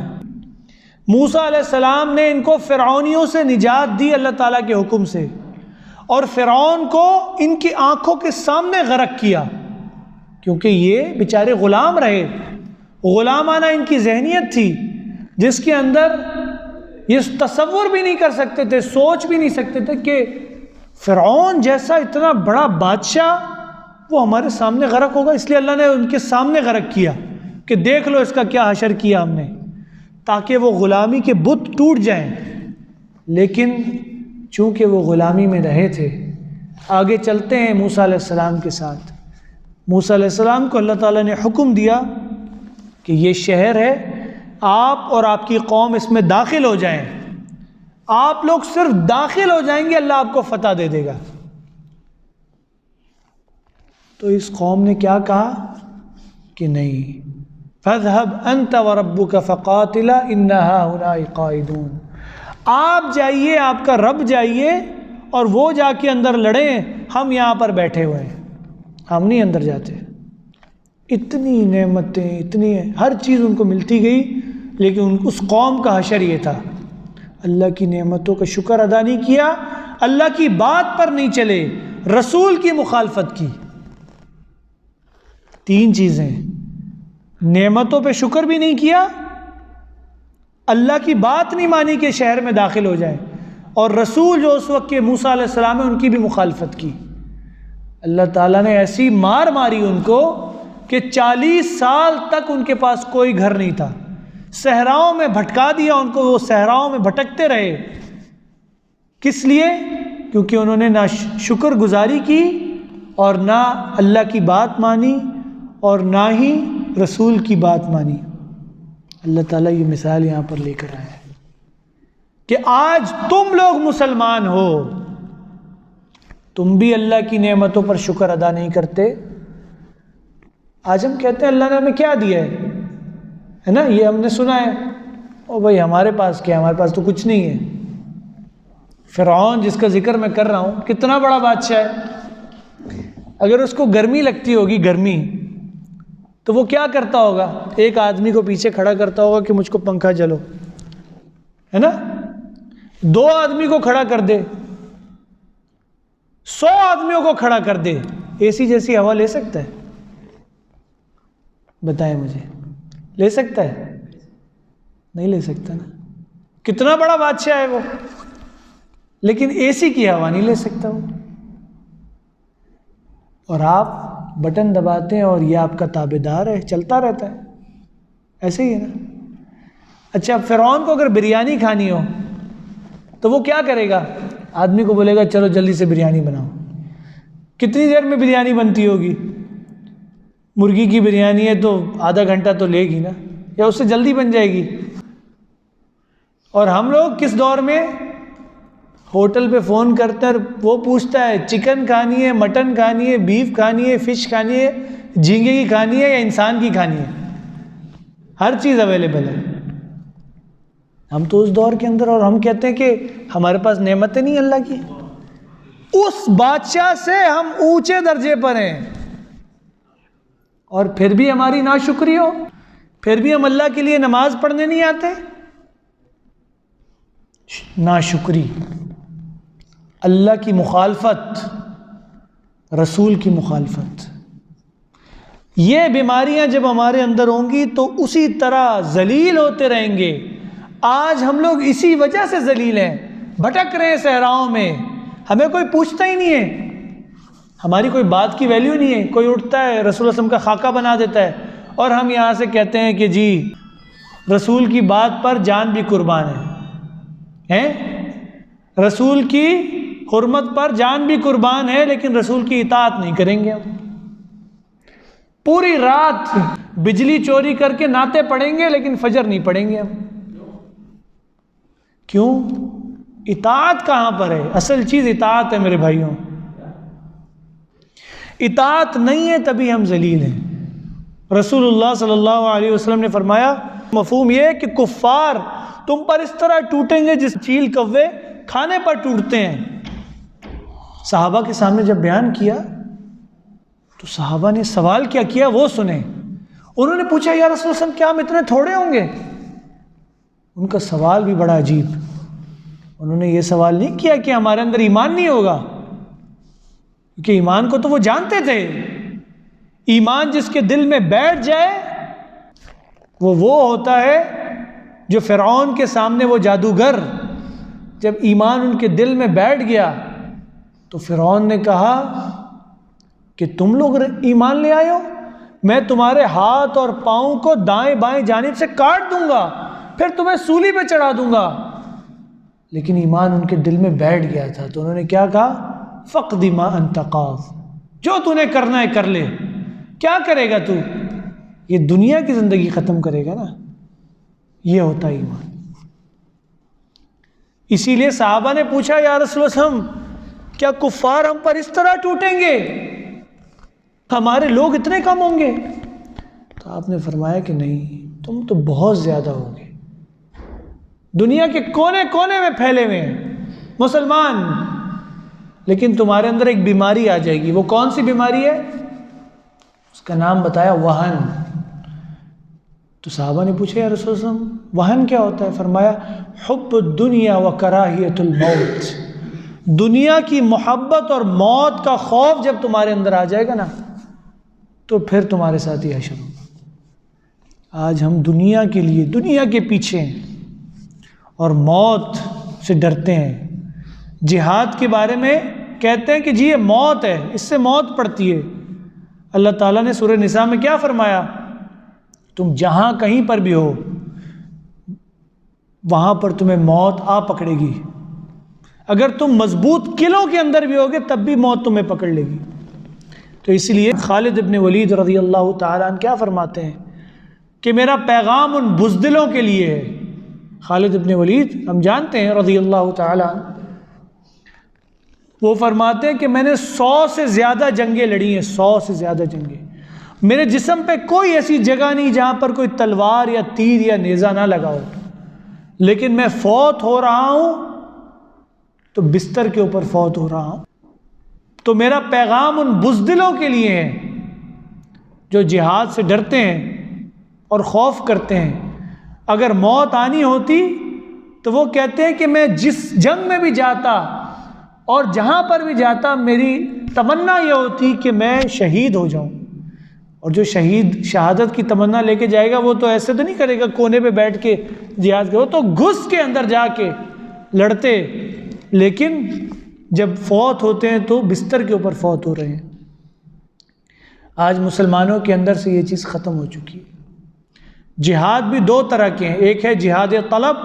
موسیٰ علیہ السلام نے ان کو فرعونیوں سے نجات دی اللہ تعالیٰ کے حکم سے، اور فرعون کو ان کی آنکھوں کے سامنے غرق کیا، کیونکہ یہ بیچارے غلام رہے. غلامانہ ان کی ذہنیت تھی جس کے اندر یہ تصور بھی نہیں کر سکتے تھے، سوچ بھی نہیں سکتے تھے کہ فرعون جیسا اتنا بڑا بادشاہ وہ ہمارے سامنے غرق ہوگا. اس لیے اللہ نے ان کے سامنے غرق کیا کہ دیکھ لو اس کا کیا حشر کیا ہم نے، تاکہ وہ غلامی کے بت ٹوٹ جائیں. لیکن چونکہ وہ غلامی میں رہے تھے، آگے چلتے ہیں موسیٰ علیہ السلام کے ساتھ. موسیٰ علیہ السلام کو اللہ تعالیٰ نے حکم دیا کہ یہ شہر ہے، آپ اور آپ کی قوم اس میں داخل ہو جائیں. آپ لوگ صرف داخل ہو جائیں گے اللہ آپ کو فتح دے دے گا. تو اس قوم نے کیا کہا کہ نہیں، فَاذْهَبْ أَنْتَ وَرَبُّكَ فَقَاتِلَا إِنَّا هَاهُنَا قَاعِدُونَ. آپ جائیے، آپ کا رب جائیے اور وہ جا کے اندر لڑیں، ہم یہاں پر بیٹھے ہوئے ہیں، ہم نہیں اندر جاتے. اتنی نعمتیں، اتنی ہر چیز ان کو ملتی گئی، لیکن اس قوم کا حشر یہ تھا، اللہ کی نعمتوں کا شکر ادا نہیں کیا، اللہ کی بات پر نہیں چلے، رسول کی مخالفت کی. 3 چیزیں، نعمتوں پہ شکر بھی نہیں کیا، اللہ کی بات نہیں مانی کہ شہر میں داخل ہو جائیں، اور رسول جو اس وقت کے موسیٰ علیہ السلام ہیں ان کی بھی مخالفت کی. اللہ تعالیٰ نے ایسی مار ماری ان کو کہ 40 سال تک ان کے پاس کوئی گھر نہیں تھا، صحراؤں میں بھٹکا دیا ان کو، وہ صحراؤں میں بھٹکتے رہے. کس لیے؟ کیونکہ انہوں نے نہ شکر گزاری کی اور نہ اللہ کی بات مانی اور نہ ہی رسول کی بات مانی. اللہ تعالیٰ یہ مثال یہاں پر لے کر آیا ہے کہ آج تم لوگ مسلمان ہو، تم بھی اللہ کی نعمتوں پر شکر ادا نہیں کرتے. آج ہم کہتے ہیں اللہ نے ہمیں کیا دیا ہے نا، یہ ہم نے سنا ہے، او بھائی ہمارے پاس کیا ہے، ہمارے پاس تو کچھ نہیں ہے. فرعون جس کا ذکر میں کر رہا ہوں کتنا بڑا بادشاہ ہے، اگر اس کو گرمی لگتی ہوگی، گرمی، تو وہ کیا کرتا ہوگا؟ ایک آدمی کو پیچھے کھڑا کرتا ہوگا کہ مجھ کو پنکھا جلو، ہے نا. 2 آدمی کو کھڑا کر دے، 100 آدمیوں کو کھڑا کر دے، اے سی جیسی ہوا لے سکتا ہے؟ بتائیں مجھے، لے سکتا ہے؟ نہیں لے سکتا نا. کتنا بڑا بادشاہ ہے وہ، لیکن اے سی کی ہوا نہیں لے سکتا وہ. اور آپ بٹن دباتے ہیں اور یہ آپ کا تابع دار ہے، چلتا رہتا ہے. ایسے ہی ہے نا. اچھا، فرعون کو اگر بریانی کھانی ہو تو وہ کیا کرے گا؟ آدمی کو بولے گا چلو جلدی سے بریانی بناؤ. کتنی دیر میں بریانی بنتی ہوگی؟ مرغی کی بریانی ہے تو آدھا گھنٹہ تو لے گی نا، یا اس سے جلدی بن جائے گی. اور ہم لوگ کس دور میں ہوٹل پہ فون کرتے ہیں، وہ پوچھتا ہے چکن کھانی ہے، مٹن کھانی ہے، بیف کھانی ہے، فش کھانی ہے، جھینگے کی کھانی ہے یا انسان کی کھانی ہے، ہر چیز اویلیبل ہے. ہم تو اس دور کے اندر، اور ہم کہتے ہیں کہ ہمارے پاس نعمتیں نہیں اللہ کی. اس بادشاہ سے ہم اونچے درجے پر ہیں، اور پھر بھی ہماری ناشکری ہو، پھر بھی ہم اللہ کے لیے نماز پڑھنے نہیں آتے. ناشکری، اللہ کی مخالفت، رسول کی مخالفت. یہ بیماریاں جب ہمارے اندر ہوں گی تو اسی طرح ذلیل ہوتے رہیں گے. آج ہم لوگ اسی وجہ سے ذلیل ہیں، بھٹک رہے ہیں صحراؤں میں، ہمیں کوئی پوچھتا ہی نہیں ہے، ہماری کوئی بات کی ویلیو نہیں ہے. کوئی اٹھتا ہے رسول اللہ صلی اللہ علیہ وسلم کا خاکہ بنا دیتا ہے، اور ہم یہاں سے کہتے ہیں کہ جی رسول کی بات پر جان بھی قربان ہے، رسول کی حرمت پر جان بھی قربان ہے، لیکن رسول کی اطاعت نہیں کریں گے. ہم پوری رات بجلی چوری کر کے نعتیں پڑھیں گے لیکن فجر نہیں پڑھیں گے. ہم کیوں؟ اطاعت کہاں پر ہے؟ اصل چیز اطاعت ہے میرے بھائیوں. اطاعت نہیں ہے تبھی ہم ذلیل ہیں. رسول اللہ صلی اللہ علیہ وسلم نے فرمایا، مفہوم یہ کہ کفار تم پر اس طرح ٹوٹیں گے جس چیل کوے کھانے پر ٹوٹتے ہیں. صحابہ کے سامنے جب بیان کیا تو صحابہ نے سوال کیا وہ سنیں. انہوں نے پوچھا یا رسول اللہ کیا ہم اتنے تھوڑے ہوں گے؟ ان کا سوال بھی بڑا عجیب. انہوں نے یہ سوال نہیں کیا کہ ہمارے اندر ایمان نہیں ہوگا، کیونکہ ایمان کو تو وہ جانتے تھے. ایمان جس کے دل میں بیٹھ جائے وہ ہوتا ہے جو فرعون کے سامنے وہ جادوگر، جب ایمان ان کے دل میں بیٹھ گیا تو فرعون نے کہا کہ تم لوگ ایمان لے آئے ہو، میں تمہارے ہاتھ اور پاؤں کو دائیں بائیں جانب سے کاٹ دوں گا، پھر تمہیں سولی پہ چڑھا دوں گا. لیکن ایمان ان کے دل میں بیٹھ گیا تھا تو انہوں نے کیا کہا؟ فقد ما انت قاف، جو تو نے کرنا ہے کر لے. کیا کرے گا تو؟ یہ دنیا کی زندگی ختم کرے گا نا. یہ ہوتا ہے ایمان. اسی لیے صحابہ نے پوچھا یا رسول اللہ کیا کفار ہم پر اس طرح ٹوٹیں گے؟ ہمارے لوگ اتنے کم ہوں گے؟ تو آپ نے فرمایا کہ نہیں، تم تو بہت زیادہ ہوگے. دنیا کے کونے کونے میں پھیلے ہوئے ہیں مسلمان، لیکن تمہارے اندر ایک بیماری آ جائے گی. وہ کون سی بیماری ہے؟ اس کا نام بتایا وہن. تو صحابہ نے پوچھا یا رسول اللہ وہن کیا ہوتا ہے؟ فرمایا حب الدنیا و کراہیت الموت. دنیا کی محبت اور موت کا خوف جب تمہارے اندر آ جائے گا نا تو پھر تمہارے ساتھ یہ حشر ہوگا. آج ہم دنیا کے لیے، دنیا کے پیچھے ہیں اور موت سے ڈرتے ہیں. جہاد کے بارے میں کہتے ہیں کہ جی یہ موت ہے، اس سے موت پڑتی ہے. اللہ تعالیٰ نے سورہ نساء میں کیا فرمایا؟ تم جہاں کہیں پر بھی ہو وہاں پر تمہیں موت آ پکڑے گی. اگر تم مضبوط قلعوں کے اندر بھی ہوگے تب بھی موت تمہیں پکڑ لے گی. تو اس لیے خالد ابن ولید رضی اللہ تعالیٰ عنہ کیا فرماتے ہیں کہ میرا پیغام ان بزدلوں کے لیے ہے. خالد ابن ولید ہم جانتے ہیں رضی اللہ تعالیٰ عنہ، وہ فرماتے ہیں کہ میں نے 100 سے زیادہ جنگیں لڑی ہیں، 100 سے زیادہ جنگیں. میرے جسم پہ کوئی ایسی جگہ نہیں جہاں پر کوئی تلوار یا تیر یا نیزہ نہ لگا ہو، لیکن میں فوت ہو رہا ہوں تو بستر کے اوپر فوت ہو رہا ہوں. تو میرا پیغام ان بزدلوں کے لیے ہے جو جہاد سے ڈرتے ہیں اور خوف کرتے ہیں. اگر موت آنی ہوتی تو وہ کہتے ہیں کہ میں جس جنگ میں بھی جاتا اور جہاں پر بھی جاتا میری تمنا یہ ہوتی کہ میں شہید ہو جاؤں. اور جو شہادت کی تمنا لے کے جائے گا وہ تو ایسے تو نہیں کرے گا کونے پہ بیٹھ کے جہاد کرو، تو گھس کے اندر جا کے لڑتے. لیکن جب فوت ہوتے ہیں تو بستر کے اوپر فوت ہو رہے ہیں. آج مسلمانوں کے اندر سے یہ چیز ختم ہو چکی ہے. جہاد بھی 2 طرح کے ہیں، ایک ہے جہاد طلب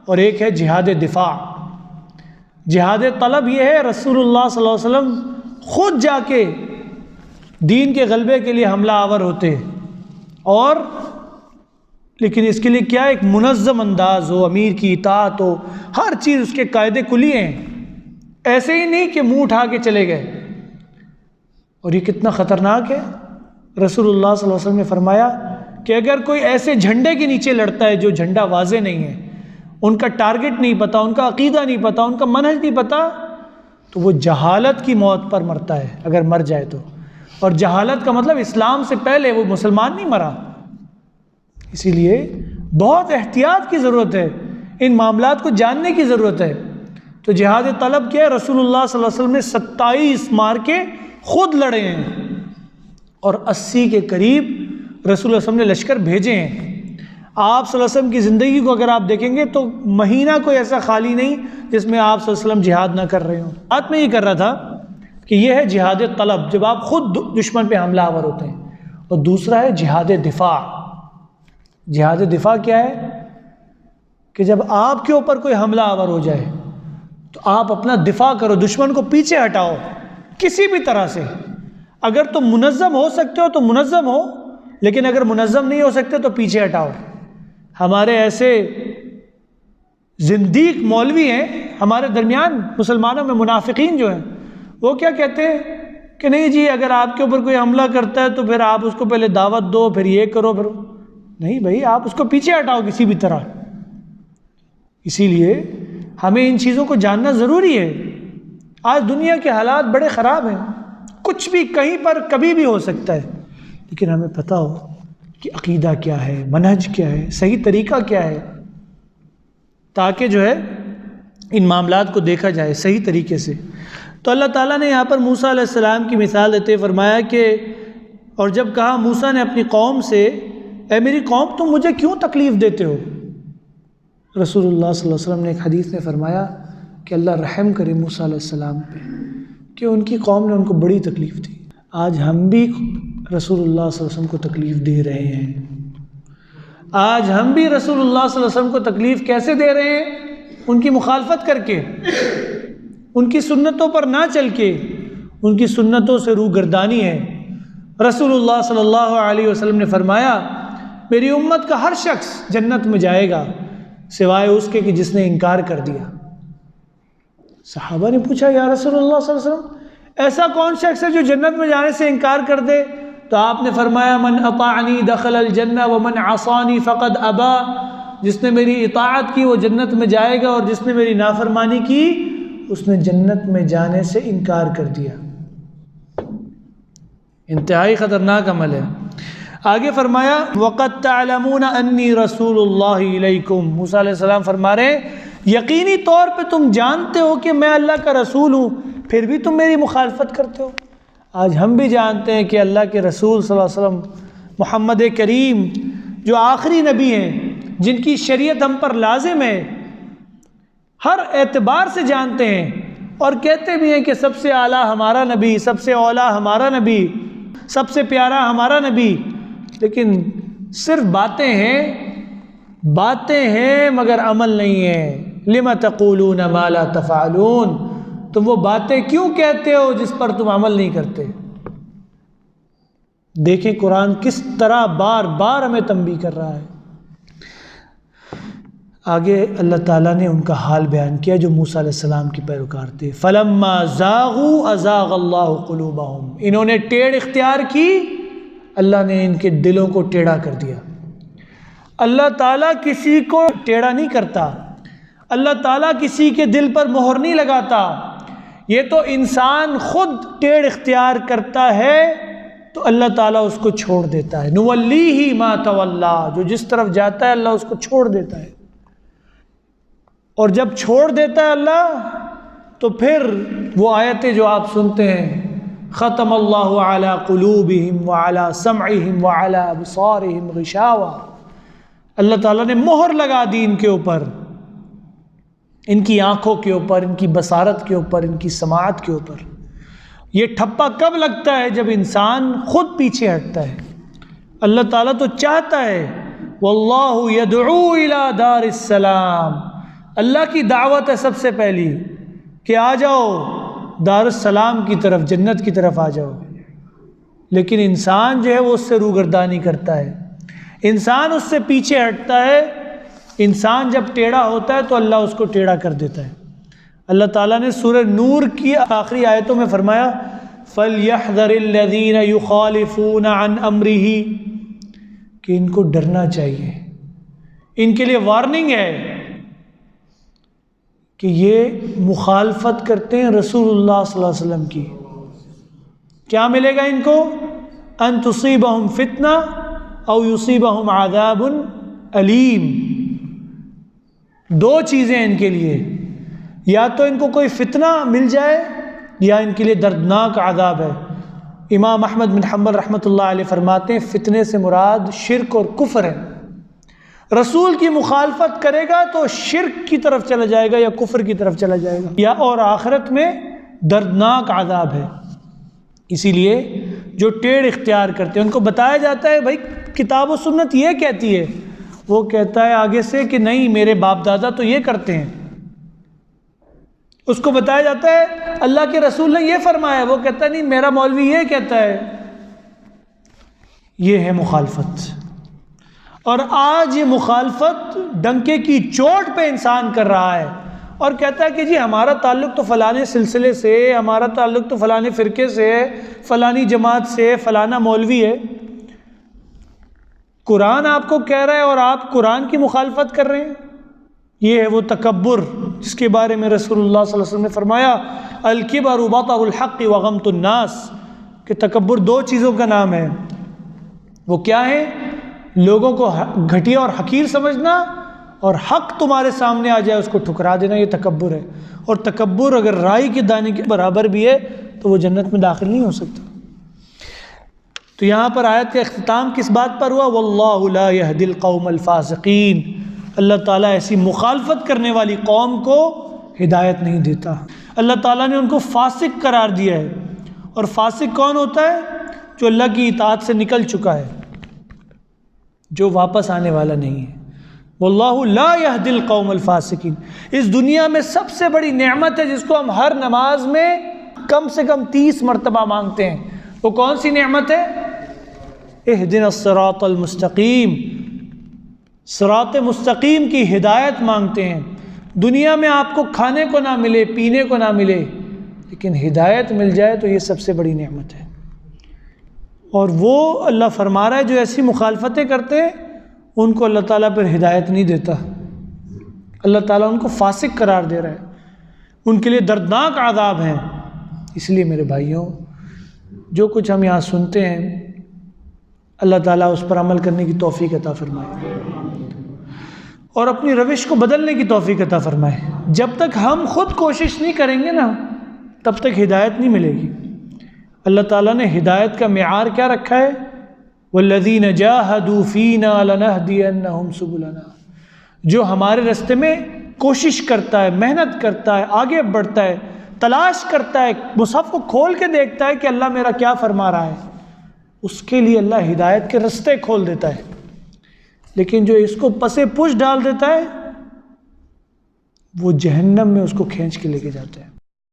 اور ایک ہے جہاد دفاع. جہاد طلب یہ ہے رسول اللہ صلی اللہ علیہ وسلم خود جا کے دین کے غلبے کے لیے حملہ آور ہوتے، اور لیکن اس کے لیے کیا ایک منظم انداز ہو، امیر کی اطاعت ہو، ہر چیز اس کے قاعدے کلیے ہیں. ایسے ہی نہیں کہ منہ اٹھا کے چلے گئے. اور یہ کتنا خطرناک ہے. رسول اللہ صلی اللہ علیہ وسلم نے فرمایا کہ اگر کوئی ایسے جھنڈے کے نیچے لڑتا ہے جو جھنڈا واضح نہیں ہے، ان کا ٹارگٹ نہیں پتہ، ان کا عقیدہ نہیں پتہ، ان کا منہج نہیں پتہ، تو وہ جہالت کی موت پر مرتا ہے اگر مر جائے تو. اور جہالت کا مطلب اسلام سے پہلے وہ مسلمان نہیں مرا. اسی لیے بہت احتیاط کی ضرورت ہے، ان معاملات کو جاننے کی ضرورت ہے. تو جہاد طلب کیا ہے؟ رسول اللہ صلی اللہ علیہ وسلم نے 27 مار کے خود لڑے ہیں اور 80 کے قریب رسول اللہ صلی اللہ علیہ وسلم نے لشکر بھیجے ہیں. آپ صلی اللہ علیہ وسلم کی زندگی کو اگر آپ دیکھیں گے تو مہینہ کوئی ایسا خالی نہیں جس میں آپ صلی اللہ علیہ وسلم جہاد نہ کر رہے ہوں. بات میں یہ کر رہا تھا کہ یہ ہے جہاد طلب، جب آپ خود دشمن پہ حملہ آور ہوتے ہیں. اور دوسرا ہے جہاد دفاع. جہاد دفاع کیا ہے؟ کہ جب آپ کے اوپر کوئی حملہ آور ہو جائے تو آپ اپنا دفاع کرو، دشمن کو پیچھے ہٹاؤ کسی بھی طرح سے. اگر تم منظم ہو سکتے ہو تو منظم ہو، لیکن اگر منظم نہیں ہو سکتے تو پیچھے ہٹاؤ. ہمارے ایسے زندیق مولوی ہیں ہمارے درمیان، مسلمانوں میں منافقین جو ہیں، وہ کیا کہتے ہیں کہ نہیں جی اگر آپ کے اوپر کوئی حملہ کرتا ہے تو پھر آپ اس کو پہلے دعوت دو، پھر یہ کرو، پھر نہیں بھائی، آپ اس کو پیچھے ہٹاؤ کسی بھی طرح. اسی لیے ہمیں ان چیزوں کو جاننا ضروری ہے. آج دنیا کے حالات بڑے خراب ہیں، کچھ بھی کہیں پر کبھی بھی ہو سکتا ہے، لیکن ہمیں پتہ ہو کہ عقیدہ کیا ہے، منہج کیا ہے، صحیح طریقہ کیا ہے، تاکہ جو ہے ان معاملات کو دیکھا جائے صحیح طریقے سے۔ تو اللہ تعالیٰ نے یہاں پر موسیٰ علیہ السلام کی مثال دیتے فرمایا کہ اور جب کہا موسیٰ نے اپنی قوم سے، اے میری قوم تم مجھے کیوں تکلیف دیتے ہو؟ رسول اللہ صلی اللہ علیہ وسلم نے ایک حدیث میں فرمایا کہ اللہ رحم کرے موسیٰ علیہ السلام پہ کہ ان کی قوم نے ان کو بڑی تکلیف دی۔ آج ہم بھی رسول اللہ صلی اللہ علیہ وسلم کو تکلیف دے رہے ہیں۔ آج ہم بھی رسول اللہ صلی اللہ علیہ وسلم کو تکلیف کیسے دے رہے ہیں؟ ان کی مخالفت کر کے، ان کی سنتوں پر نہ چل کے، ان کی سنتوں سے روگردانی ہے۔ رسول اللہ صلی اللہ علیہ وسلم نے فرمایا میری امت کا ہر شخص جنت میں جائے گا سوائے اس کے کہ جس نے انکار کر دیا۔ صحابہ نے پوچھا یا رسول اللہ صلی اللہ علیہ وسلم ایسا کون شخص ہے جو جنت میں جانے سے انکار کر دے؟ تو آپ نے فرمایا من اطاعنی دخل الجنہ ومن عصانی فقد ابا، جس نے میری اطاعت کی وہ جنت میں جائے گا اور جس نے میری نافرمانی کی اس نے جنت میں جانے سے انکار کر دیا۔ انتہائی خطرناک عمل ہے۔ آگے فرمایا وَقَدْ تَعْلَمُونَ أَنِّي رَسُولُ اللَّهِ إِلَيْكُمْ، موسیٰ علیہ السلام فرما رہے ہیں یقینی طور پہ تم جانتے ہو کہ میں اللہ کا رسول ہوں، پھر بھی تم میری مخالفت کرتے ہو۔ آج ہم بھی جانتے ہیں کہ اللہ کے رسول صلی اللہ علیہ وسلم محمد کریم جو آخری نبی ہیں، جن کی شریعت ہم پر لازم ہے، ہر اعتبار سے جانتے ہیں اور کہتے بھی ہیں کہ سب سے اعلیٰ ہمارا نبی، سب سے اولیٰ ہمارا نبی، سب سے پیارا ہمارا نبی، لیکن صرف باتیں ہیں مگر عمل نہیں ہے۔ لِمَ تَقُولُونَ مَا لَا تَفْعَلُونَ، تم وہ باتیں کیوں کہتے ہو جس پر تم عمل نہیں کرتے؟ دیکھیں قرآن کس طرح بار بار ہمیں تنبیہ کر رہا ہے۔ آگے اللہ تعالیٰ نے ان کا حال بیان کیا جو موسیٰ علیہ السلام کی پیروکار تھے۔ فَلَمَّا زَاغُوا أَزَاغَ اللَّهُ قُلُوبَهُمْ، انہوں نے ٹیڑھ اختیار کی، اللہ نے ان کے دلوں کو ٹیڑھا کر دیا۔ اللہ تعالیٰ کسی کو ٹیڑھا نہیں کرتا، اللہ تعالیٰ کسی کے دل پر مہر نہیں لگاتا، یہ تو انسان خود ٹیڑھ اختیار کرتا ہے تو اللہ تعالیٰ اس کو چھوڑ دیتا ہے۔ نُوَلِّيهِ مَا تَوَلَّى، جو جس طرف جاتا ہے اللہ اس کو چھوڑ دیتا ہے، اور جب چھوڑ دیتا ہے اللہ تو پھر وہ آیتیں جو آپ سنتے ہیں ختم اللہ علی قلوبہم وعلی سمعہم وعلی ابصارہم غشاوہ، اللہ تعالیٰ نے مہر لگا دی ان کے اوپر، ان کی آنکھوں کے اوپر، ان کی بصارت کے اوپر، ان کی سماعت کے اوپر۔ یہ ٹھپا کب لگتا ہے؟ جب انسان خود پیچھے ہٹتا ہے۔ اللہ تعالیٰ تو چاہتا ہے واللہ یدعو الی دار السلام، اللہ کی دعوت ہے سب سے پہلی کہ آ جاؤ دار السلام کی طرف، جنت کی طرف آ جاؤ، لیکن انسان جو ہے وہ اس سے روگردانی کرتا ہے، انسان اس سے پیچھے ہٹتا ہے۔ انسان جب ٹیڑھا ہوتا ہے تو اللہ اس کو ٹیڑھا کر دیتا ہے۔ اللہ تعالیٰ نے سورہ نور کی آخری آیتوں میں فرمایا فَلْيَحْذَرِ الَّذِينَ يُخَالِفُونَ عَنْ أَمْرِهِ، کہ ان کو ڈرنا چاہیے، ان کے لیے وارننگ ہے کہ یہ مخالفت کرتے ہیں رسول اللہ صلی اللہ علیہ وسلم کی۔ کیا ملے گا ان کو؟ ان تصیبہم فتنہ او یصیبہم عذاب علیم، دو چیزیں ان کے لیے، یا تو ان کو کوئی فتنہ مل جائے یا ان کے لیے دردناک عذاب ہے۔ امام احمد بن حنبل رحمۃ اللہ علیہ فرماتے ہیں فتنے سے مراد شرک اور کفر ہے۔ رسول کی مخالفت کرے گا تو شرک کی طرف چلا جائے گا یا کفر کی طرف چلا جائے گا، یا اور آخرت میں دردناک عذاب ہے۔ اسی لیے جو ٹیڑھ اختیار کرتے ہیں ان کو بتایا جاتا ہے بھائی کتاب و سنت یہ کہتی ہے، وہ کہتا ہے آگے سے کہ نہیں میرے باپ دادا تو یہ کرتے ہیں، اس کو بتایا جاتا ہے اللہ کے رسول نے یہ فرمایا، وہ کہتا ہے نہیں میرا مولوی یہ کہتا ہے۔ یہ ہے مخالفت، اور آج یہ مخالفت ڈنکے کی چوٹ پہ انسان کر رہا ہے اور کہتا ہے کہ جی ہمارا تعلق تو فلانے سلسلے سے، ہمارا تعلق تو فلانے فرقے سے، فلانی جماعت سے، فلانا مولوی ہے۔ قرآن آپ کو کہہ رہا ہے اور آپ قرآن کی مخالفت کر رہے ہیں۔ یہ ہے وہ تکبر جس کے بارے میں رسول اللہ صلی اللہ علیہ وسلم نے فرمایا الکبر بطر الحق وغمط الناس، کہ تکبر دو چیزوں کا نام ہے۔ وہ کیا ہے؟ لوگوں کو گھٹیا اور حقیر سمجھنا اور حق تمہارے سامنے آ جائے اس کو ٹھکرا دینا، یہ تکبر ہے۔ اور تکبر اگر رائی کے دانے کے برابر بھی ہے تو وہ جنت میں داخل نہیں ہو سکتا۔ تو یہاں پر آیت کا اختتام کس بات پر ہوا؟ واللہ لا یہدی القوم الفاسقین، اللہ تعالیٰ ایسی مخالفت کرنے والی قوم کو ہدایت نہیں دیتا۔ اللہ تعالیٰ نے ان کو فاسق قرار دیا ہے، اور فاسق کون ہوتا ہے؟ جو اللہ کی اطاعت سے نکل چکا ہے، جو واپس آنے والا نہیں ہے۔ واللہ لا یہدی القوم الفاسقین، اس دنیا میں سب سے بڑی نعمت ہے جس کو ہم ہر نماز میں کم سے کم 30 مرتبہ مانگتے ہیں، وہ کون سی نعمت ہے؟ اہدنا الصراط المستقیم، صراط مستقیم کی ہدایت مانگتے ہیں۔ دنیا میں آپ کو کھانے کو نہ ملے، پینے کو نہ ملے، لیکن ہدایت مل جائے تو یہ سب سے بڑی نعمت ہے۔ اور وہ اللہ فرما رہا ہے جو ایسی مخالفتیں کرتے ہیں ان کو اللہ تعالیٰ پر ہدایت نہیں دیتا، اللہ تعالیٰ ان کو فاسق قرار دے رہا ہے، ان کے لیے دردناک عذاب ہیں۔ اس لیے میرے بھائیوں، جو کچھ ہم یہاں سنتے ہیں اللہ تعالیٰ اس پر عمل کرنے کی توفیق عطا فرمائے اور اپنی روش کو بدلنے کی توفیق عطا فرمائے۔ جب تک ہم خود کوشش نہیں کریں گے نا تب تک ہدایت نہیں ملے گی۔ اللہ تعالیٰ نے ہدایت کا معیار کیا رکھا ہے؟ والذین جاہدوا فینا لنہدینہم سبلنا، جو ہمارے راستے میں کوشش کرتا ہے، محنت کرتا ہے، آگے بڑھتا ہے، تلاش کرتا ہے، مصحف کو کھول کے دیکھتا ہے کہ اللہ میرا کیا فرما رہا ہے، اس کے لیے اللہ ہدایت کے راستے کھول دیتا ہے۔ لیکن جو اس کو پسے پش ڈال دیتا ہے وہ جہنم میں اس کو کھینچ کے لے کے جاتا ہے۔